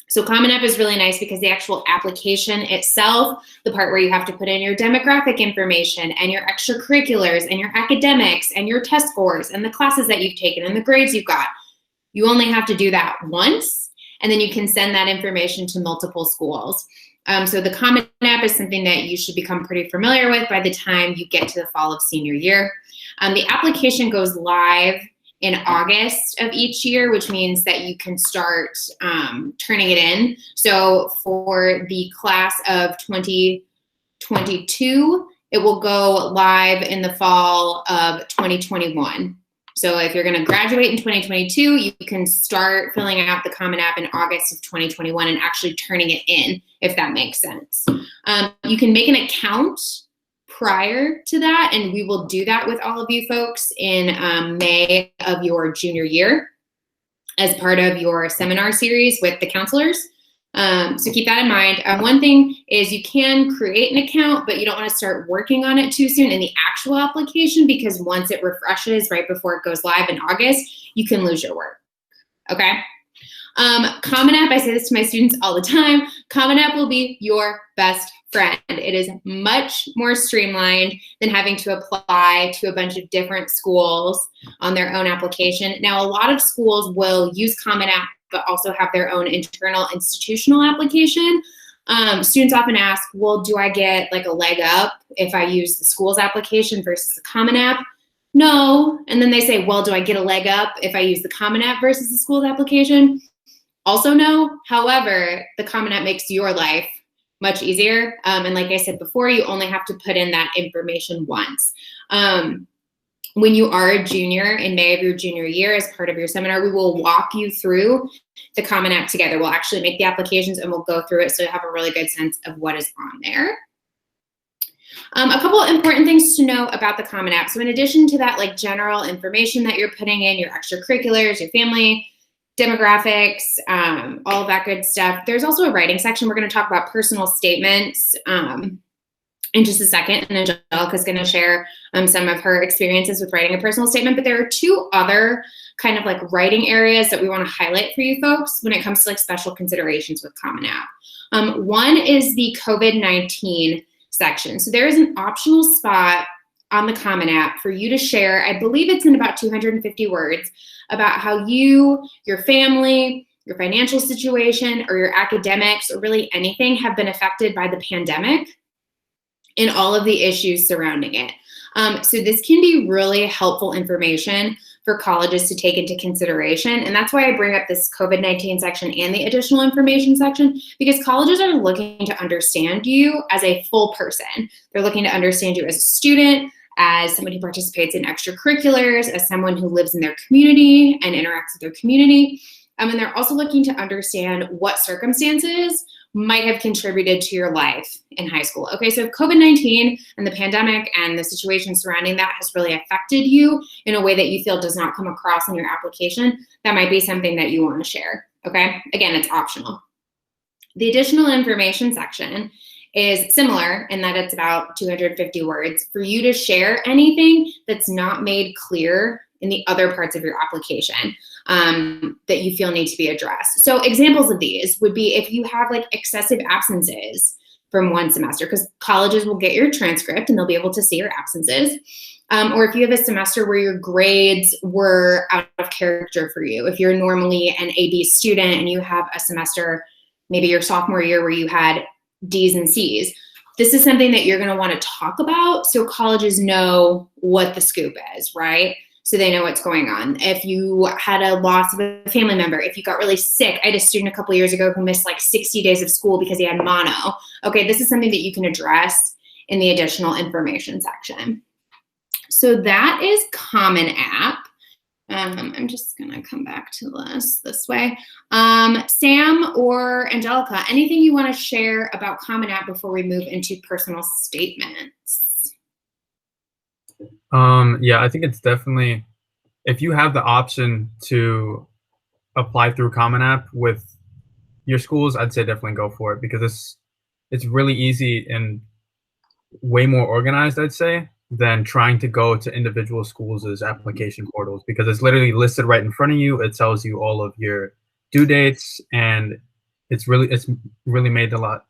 So Common App is really nice because the actual application itself, the part where you have to put in your demographic information and your extracurriculars and your academics and your test scores and the classes that you've taken and the grades you've got, you only have to do that once, and then you can send that information to multiple schools. So the Common App is something that you should become pretty familiar with by the time you get to the fall of senior year. The application goes live in August of each year, which means that you can start turning it in. So for the class of 2022, it will go live in the fall of 2021. So if you're going to graduate in 2022, you can start filling out the Common App in August of 2021 and actually turning it in, if that makes sense. You can make an account prior to that, and we will do that with all of you folks in May of your junior year as part of your seminar series with the counselors. So keep that in mind. One thing is you can create an account, but you don't want to start working on it too soon in the actual application, because once it refreshes right before it goes live in August, you can lose your work. Okay. Common App, I say this to my students all the time, Common App will be your best friend. It is much more streamlined than having to apply to a bunch of different schools on their own application. Now, a lot of schools will use Common App, but also have their own internal institutional application. Students often ask, well, do I get like a leg up if I use the school's application versus the Common App? No. And then they say, well, do I get a leg up if I use the Common App versus the school's application? Also no. However, the Common App makes your life much easier. And like I said before, you only have to put in that information once. When you are a junior in May of your junior year, as part of your seminar, we will walk you through the Common App together. We'll actually make the applications and we'll go through it so you have a really good sense of what is on there. A couple of important things to know about the Common App. So in addition to that, like general information that you're putting in, your extracurriculars, your family, demographics, all of that good stuff, there's also a writing section. We're going to talk about personal statements in just a second, and Angelica is going to share some of her experiences with writing a personal statement. But there are two other kind of like writing areas that we want to highlight for you folks when it comes to like special considerations with Common App. One is the COVID-19 section. So there is an optional spot on the Common App for you to share, I believe it's in about 250 words, about how you, your family, your financial situation, or your academics, or really anything have been affected by the pandemic and all of the issues surrounding it. So this can be really helpful information for colleges to take into consideration. And that's why I bring up this COVID-19 section and the additional information section, because colleges are looking to understand you as a full person. They're looking to understand you as a student, as someone who participates in extracurriculars, as someone who lives in their community and interacts with their community. And they're also looking to understand what circumstances might have contributed to your life in high school. Okay, so if COVID-19 and the pandemic and the situation surrounding that has really affected you in a way that you feel does not come across in your application, that might be something that you want to share. Okay, again, it's optional. The additional information section is similar in that it's about 250 words for you to share anything that's not made clear in the other parts of your application that you feel need to be addressed. So examples of these would be if you have like excessive absences from one semester, because colleges will get your transcript and they'll be able to see your absences. Or if you have a semester where your grades were out of character for you, if you're normally an AB student and you have a semester, maybe your sophomore year, where you had D's and C's, this is something that you're going to want to talk about so colleges know what the scoop is, right? So they know what's going on. If you had a loss of a family member, if you got really sick, I had a student a couple years ago who missed like 60 days of school because he had mono. Okay, this is something that you can address in the additional information section. So that is Common App. I'm just gonna come back to this way. Sam or Angelica, anything you wanna share about Common App before we move into personal statements? Yeah, I think it's definitely, if you have the option to apply through Common App with your schools, I'd say definitely go for it, because it's really easy and way more organized, I'd say, than trying to go to individual schools' application portals, because it's literally listed right in front of you. It tells you all of your due dates, and it's really made a lot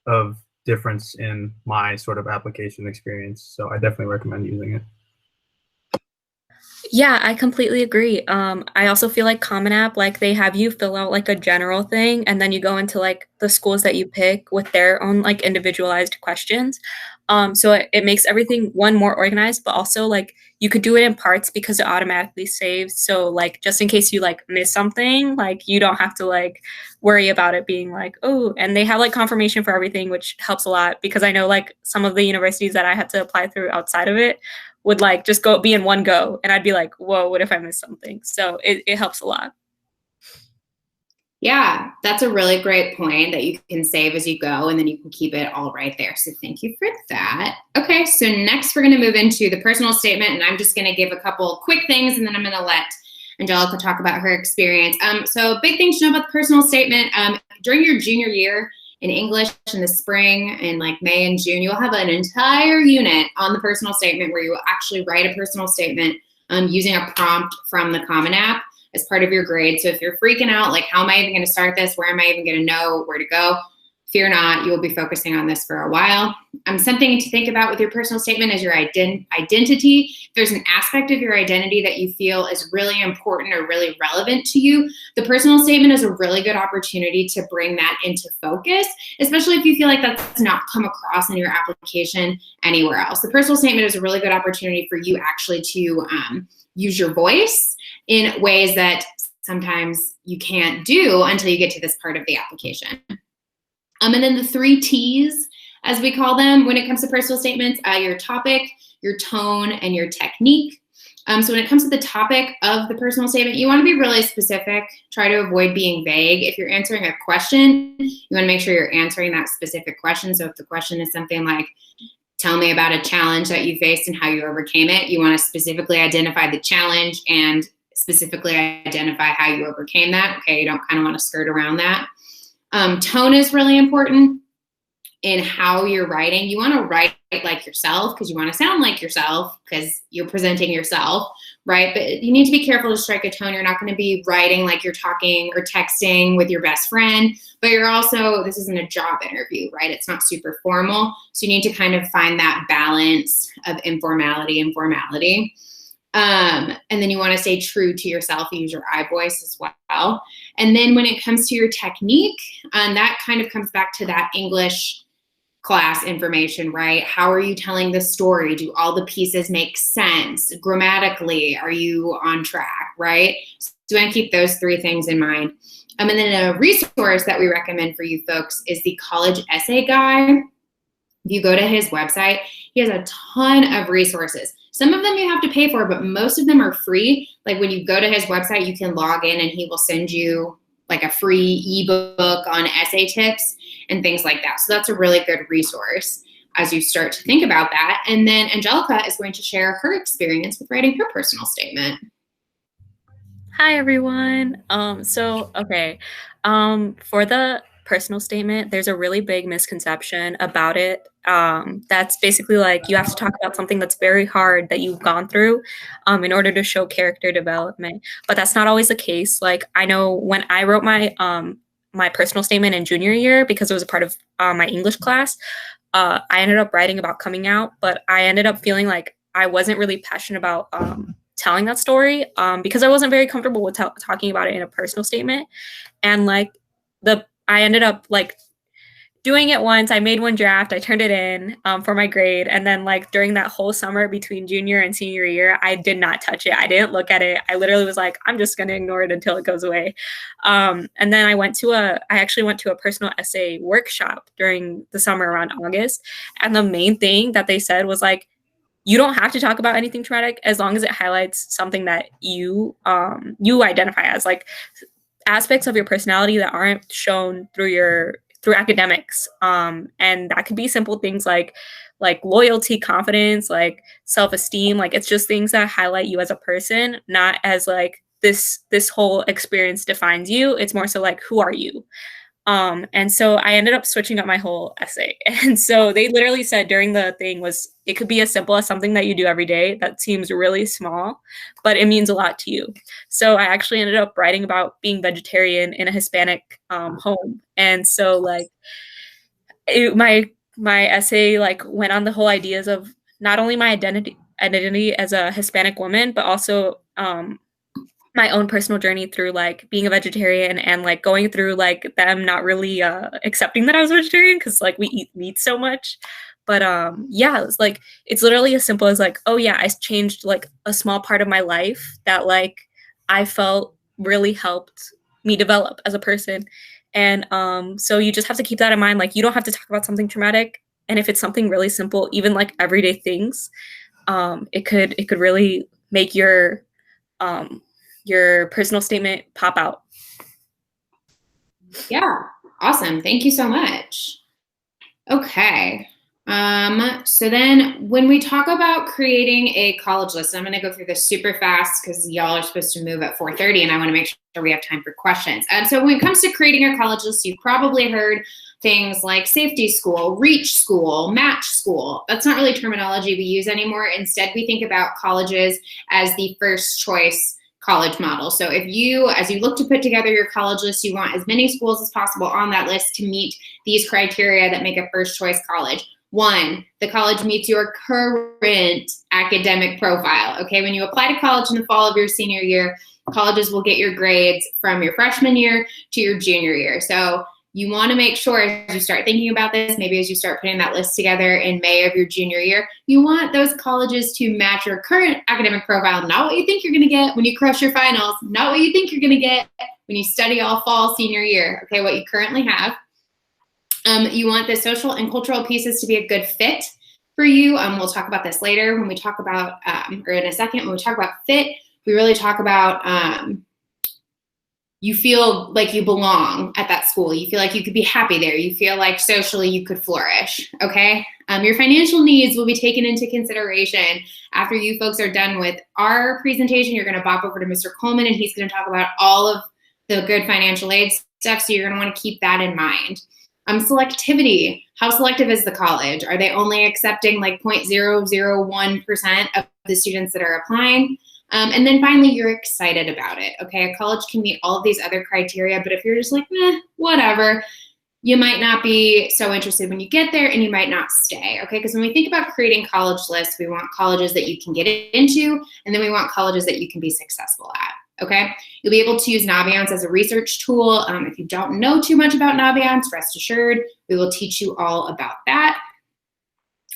of difference in my sort of application experience. So I definitely recommend using it. Yeah, I completely agree. I also feel like Common App, like they have you fill out like a general thing, and then you go into like the schools that you pick with their own like individualized questions. So it makes everything, one, more organized, but also like you could do it in parts because it automatically saves. So like just in case you like miss something, like you don't have to like worry about it being like, oh, and they have like confirmation for everything, which helps a lot, because I know like some of the universities that I had to apply through outside of it would like just be in one go, and I'd be like, whoa, what if I miss something? So it helps a lot. Yeah, that's a really great point, that you can save as you go and then you can keep it all right there. So thank you for that. Okay, so next we're going to move into the personal statement, and I'm just going to give a couple quick things and then I'm going to let Angelica talk about her experience. So big thing to know about the personal statement, during your junior year in English in the spring and like May and June, you'll have an entire unit on the personal statement where you will actually write a personal statement using a prompt from the Common App as part of your grade. So if you're freaking out, like, how am I even going to start this? Where am I even going to know where to go? Fear not, you will be focusing on this for a while. Something to think about with your personal statement is your identity. If there's an aspect of your identity that you feel is really important or really relevant to you, the personal statement is a really good opportunity to bring that into focus, especially if you feel like that's not come across in your application anywhere else. The personal statement is a really good opportunity for you actually to use your voice in ways that sometimes you can't do until you get to this part of the application. And then the 3 T's, as we call them, when it comes to personal statements, your topic, your tone, and your technique. So when it comes to the topic of the personal statement, you want to be really specific. Try to avoid being vague. If you're answering a question, you want to make sure you're answering that specific question. So if the question is something like, tell me about a challenge that you faced and how you overcame it, you want to specifically identify the challenge and specifically identify how you overcame that. Okay, you don't kind of want to skirt around that. Tone is really important in how you're writing. You want to write like yourself because you want to sound like yourself because you're presenting yourself, right? But you need to be careful to strike a tone. You're not going to be writing like you're talking or texting with your best friend, but you're also, this isn't a job interview, right? It's not super formal. So you need to kind of find that balance of informality and formality. And then you want to stay true to yourself. You use your I voice as well. And then when it comes to your technique, that kind of comes back to that English class information, right? How are you telling the story? Do all the pieces make sense? Grammatically, are you on track, right? So you want to keep those 3 things in mind. And then a resource that we recommend for you folks is the College Essay Guy. If you go to his website, he has a ton of resources. Some of them you have to pay for, but most of them are free. Like when you go to his website, you can log in and he will send you like a free ebook on essay tips and things like that. So that's a really good resource as you start to think about that. And then Angelica is going to share her experience with writing her personal statement. Hi, everyone. For the personal statement, there's a really big misconception about it. That's basically like you have to talk about something that's very hard that you've gone through in order to show character development. But that's not always the case. Like I know when I wrote my my personal statement in junior year, because it was a part of my English class, I ended up writing about coming out, but I ended up feeling like I wasn't really passionate about telling that story because I wasn't very comfortable with talking about it in a personal statement. And like I ended up like doing it once. I made one draft, I turned it in for my grade. And then like during that whole summer between junior and senior year, I did not touch it. I didn't look at it. I literally was like, I'm just going to ignore it until it goes away. And then I actually went to a personal essay workshop during the summer around August. And the main thing that they said was like, you don't have to talk about anything traumatic as long as it highlights something that you identify as, like aspects of your personality that aren't shown through academics. And that could be simple things like loyalty, confidence, like self-esteem. Like it's just things that highlight you as a person, not as like this whole experience defines you. It's more so like, who are you? And so I ended up switching up my whole essay. And so they literally said during the thing it could be as simple as something that you do every day that seems really small, but it means a lot to you. So I actually ended up writing about being vegetarian in a Hispanic home. And so like my essay like went on the whole ideas of not only my identity as a Hispanic woman, but also my own personal journey through like being a vegetarian and like going through like them not really accepting that I was vegetarian because like we eat meat so much. But yeah, it's literally as simple as like, oh yeah, I changed like a small part of my life that like I felt really helped me develop as a person. And so you just have to keep that in mind. Like you don't have to talk about something traumatic. And if it's something really simple, even like everyday things, it could really make your personal statement pop out. Yeah, awesome. Thank you so much. Okay, So then when we talk about creating a college list, I'm going to go through this super fast because y'all are supposed to move at 4:30 and I want to make sure we have time for questions. So when it comes to creating a college list, you've probably heard things like safety school, reach school, match school. That's not really terminology we use anymore. Instead, we think about colleges as the first choice college model. So if you, as you look to put together your college list, you want as many schools as possible on that list to meet these criteria that make a first choice college. 1, the college meets your current academic profile. Okay, when you apply to college in the fall of your senior year, colleges will get your grades from your freshman year to your junior year. So you want to make sure as you start thinking about this, maybe as you start putting that list together in May of your junior year, you want those colleges to match your current academic profile, not what you think you're going to get when you crush your finals, not what you think you're going to get when you study all fall senior year, okay, what you currently have. You want the social and cultural pieces to be a good fit for you. We'll talk about this later when we talk about, or in a second, when we talk about fit, we really talk about you feel like you belong at that school. You feel like you could be happy there. You feel like socially you could flourish, okay? Your financial needs will be taken into consideration after you folks are done with our presentation. You're gonna bop over to Mr. Coleman and he's gonna talk about all of the good financial aid stuff, so you're gonna wanna keep that in mind. Selectivity, how selective is the college? Are they only accepting like 0.001% of the students that are applying? And then finally, you're excited about it, okay? A college can meet all of these other criteria, but if you're just like, whatever, you might not be so interested when you get there and you might not stay, okay? Because when we think about creating college lists, we want colleges that you can get into, and then we want colleges that you can be successful at. Okay, you'll be able to use Naviance as a research tool. If you don't know too much about Naviance, rest assured, we will teach you all about that.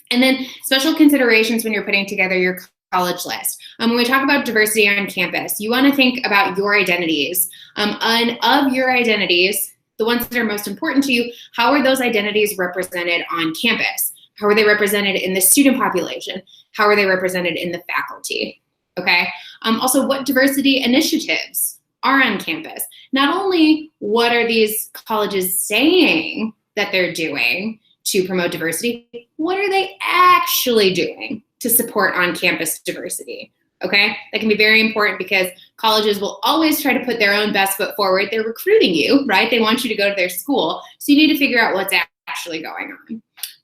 And then special considerations when you're putting together your college list. When we talk about diversity on campus, you want to think about your identities. And of your identities, the ones that are most important to you, how are those identities represented on campus? How are they represented in the student population? How are they represented in the faculty? Okay. Also, what diversity initiatives are on campus? Not only what are these colleges saying that they're doing to promote diversity, what are they actually doing to support on-campus diversity? Okay, that can be very important because colleges will always try to put their own best foot forward. They're recruiting you, right? They want you to go to their school. So you need to figure out what's actually going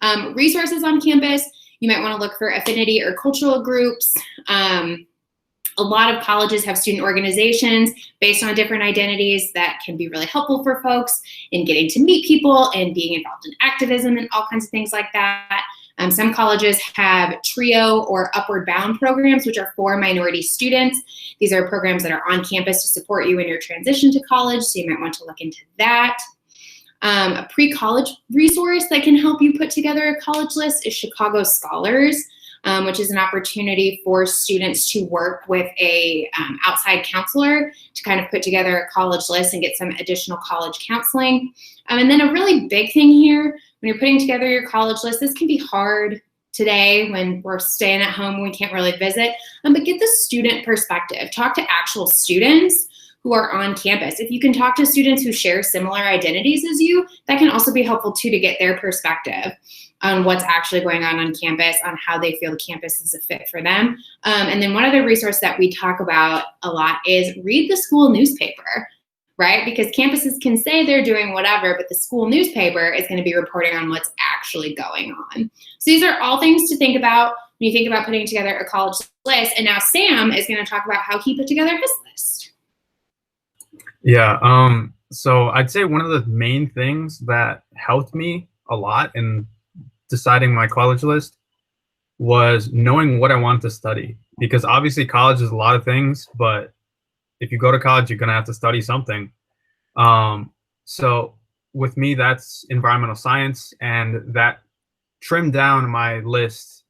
on. Resources on campus, you might want to look for affinity or cultural groups. A lot of colleges have student organizations based on different identities that can be really helpful for folks in getting to meet people and being involved in activism and all kinds of things like that. Some colleges have TRIO or Upward Bound programs, which are for minority students. These are programs that are on campus to support you in your transition to college, so you might want to look into that. A pre-college resource that can help you put together a college list is Chicago Scholars, which is an opportunity for students to work with a outside counselor to kind of put together a college list and get some additional college counseling. And then a really big thing here, when you're putting together your college list, this can be hard today when we're staying at home and we can't really visit, but get the student perspective. Talk to actual students who are on campus. If you can talk to students who share similar identities as you, that can also be helpful too to get their perspective on what's actually going on campus, on how they feel the campus is a fit for them. And then one other resource that we talk about a lot is read the school newspaper, right? Because campuses can say they're doing whatever, but the school newspaper is going to be reporting on what's actually going on. So these are all things to think about when you think about putting together a college list. And now Sam is going to talk about how he put together his list. Yeah, so I'd say one of the main things that helped me a lot in deciding my college list was knowing what I wanted to study. Because obviously college is a lot of things, but if you go to college, you're gonna have to study something. So with me, that's environmental science, and that trimmed down my list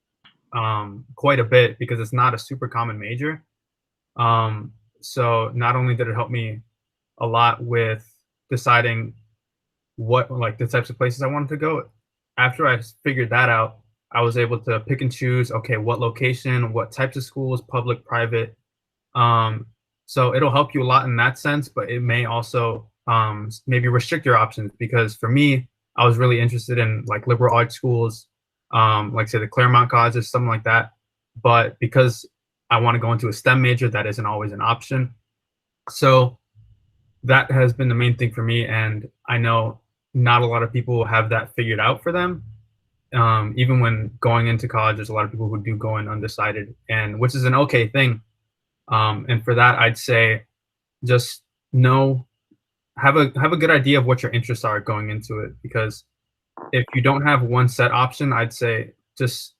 quite a bit because it's not a super common major. So not only did it help me a lot with deciding what, like, the types of places I wanted to go, after I figured that out, I was able to pick and choose, okay, what location, what types of schools, public, private. So it'll help you a lot in that sense, but it may also maybe restrict your options, because for me, I was really interested in like liberal arts schools, like say the Claremont colleges, something like that. But because I want to go into a STEM major, that isn't always an option. So that has been the main thing for me. And I know not a lot of people have that figured out for them. Even when going into college, there's a lot of people who do go in undecided, and which is an okay thing. And for that, I'd say just have a good idea of what your interests are going into it. Because if you don't have one set option, I'd say just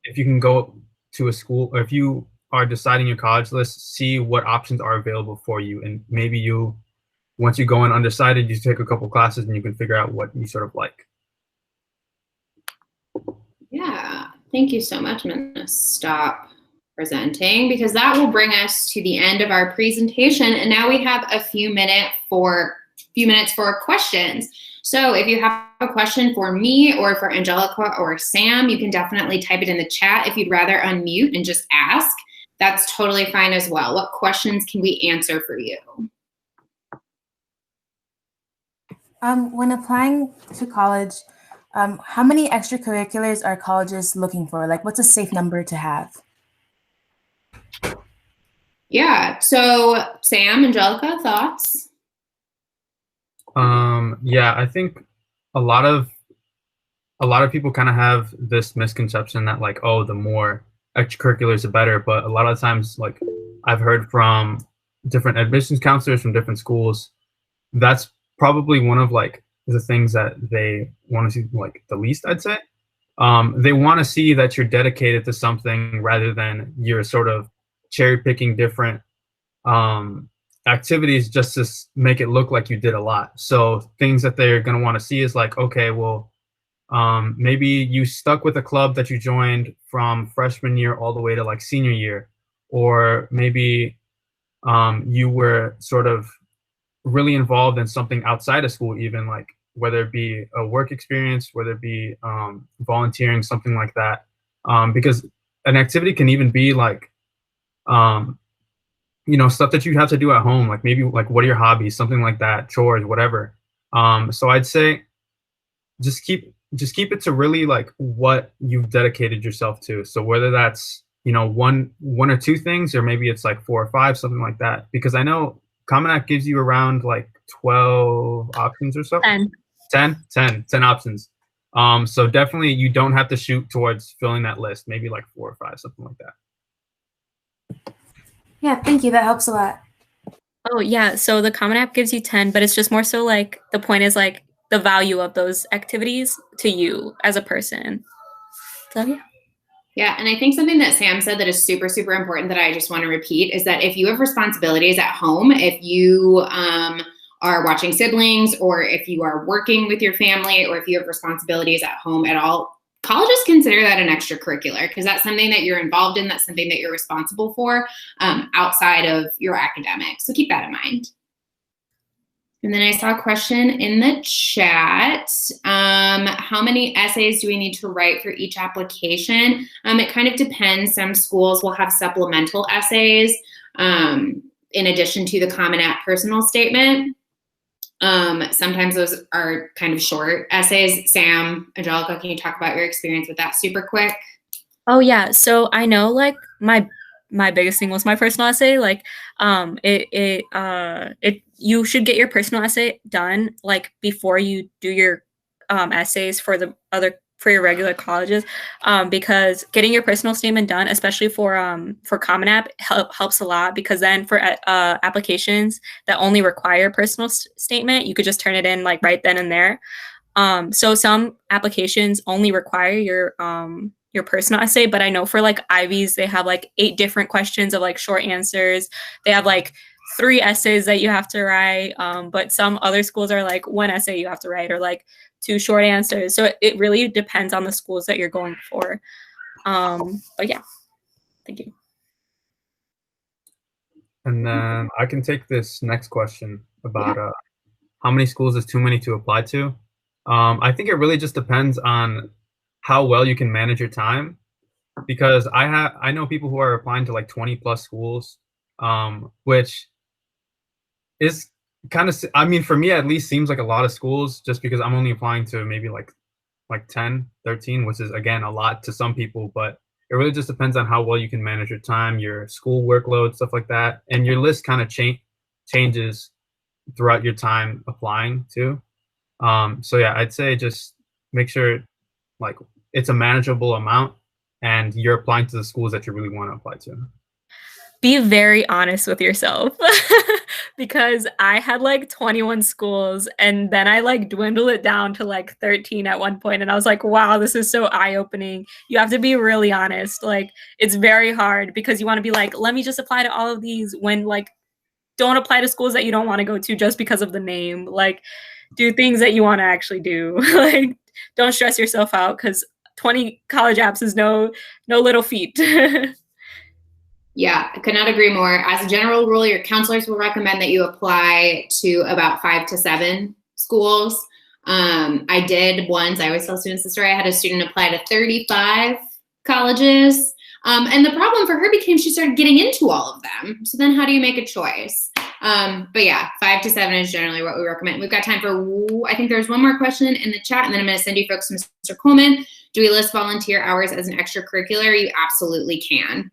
if you can go to a school, or if you are deciding your college list, see what options are available for you, and maybe once you go in undecided, you take a couple classes and you can figure out what you sort of like. Yeah, thank you so much. I'm going to stop presenting because that will bring us to the end of our presentation. And now we have a few minutes for questions. So if you have a question for me or for Angelica or Sam, you can definitely type it in the chat. If you'd rather unmute and just ask, that's totally fine as well. What questions can we answer for you? When applying to college, how many extracurriculars are colleges looking for? Like, what's a safe number to have? Yeah, so Sam, Angelica, thoughts? Yeah, I think a lot of people kind of have this misconception that like, oh, the more extracurriculars the better. But a lot of times, like I've heard from different admissions counselors from different schools, that's probably one of like the things that they want to see like the least, I'd say. They want to see that you're dedicated to something rather than you're sort of cherry picking different activities just to make it look like you did a lot. So things that they're going to want to see is like, okay, well, maybe you stuck with a club that you joined from freshman year all the way to like senior year, or maybe you were sort of really involved in something outside of school, even like whether it be a work experience, whether it be volunteering, something like that. Because an activity can even be like, stuff that you have to do at home, like maybe like what are your hobbies, something like that, chores, whatever. So I'd say just keep it to really like what you've dedicated yourself to. So whether that's, one or two things, or maybe it's like 4 or 5, something like that. Because I know Common App gives you around like 12 options or so. 10 options. So definitely you don't have to shoot towards filling that list, maybe like 4 or 5, something like that. Yeah, thank you. That helps a lot. Oh, yeah. So the Common App gives you 10, but it's just more so like the point is like the value of those activities to you as a person. So, yeah. Yeah, and I think something that Sam said that is super, super important that I just want to repeat is that if you have responsibilities at home, if you are watching siblings, or if you are working with your family, or if you have responsibilities at home at all, colleges consider that an extracurricular because that's something that you're involved in, that's something that you're responsible for outside of your academics. So keep that in mind. And then I saw a question in the chat. How many essays do we need to write for each application? It kind of depends. Some schools will have supplemental essays in addition to the Common App personal statement. Sometimes those are kind of short essays. Sam, Angelica, can you talk about your experience with that super quick? Oh, yeah. So I know like my biggest thing was my personal essay. Like you should get your personal essay done like before you do your essays for your regular colleges, because getting your personal statement done, especially for Common App, helps a lot, because then for applications that only require personal statement, you could just turn it in like right then and there. So some applications only require your personal essay, but I know for like Ivies, they have like 8 different questions of like short answers. They have like 3 essays that you have to write, but some other schools are like 1 essay you have to write, or like 2 short answers. So it really depends on the schools that you're going for. But yeah, thank you. And then I can take this next question about how many schools is too many to apply to. I think it really just depends on how well you can manage your time, because I know people who are applying to like 20 plus schools, which is kind of, I mean, for me at least seems like a lot of schools, just because I'm only applying to maybe like like 10, 13, which is again a lot to some people, but it really just depends on how well you can manage your time, your school workload, stuff like that. And your list kind of changes throughout your time applying too. So yeah, I'd say just make sure like it's a manageable amount and you're applying to the schools that you really want to apply to. Be very honest with yourself because I had like 21 schools and then I like dwindled it down to like 13 at one point, and I was like, wow, this is so eye-opening. You have to be really honest. Like, it's very hard because you want to be like, let me just apply to all of these, when like, don't apply to schools that you don't want to go to just because of the name. Like, do things that you want to actually do. Like, don't stress yourself out because 20 college apps is no little feat. Yeah, I could not agree more. As a general rule, your counselors will recommend that you apply to about 5 to 7 schools. I did once, I always tell students this story, I had a student apply to 35 colleges. And the problem for her became she started getting into all of them. So then how do you make a choice? But yeah, 5 to 7 is generally what we recommend. We've got time for, I think there's one more question in the chat, and then I'm going to send you folks to Mr. Coleman. Do we list volunteer hours as an extracurricular? You absolutely can.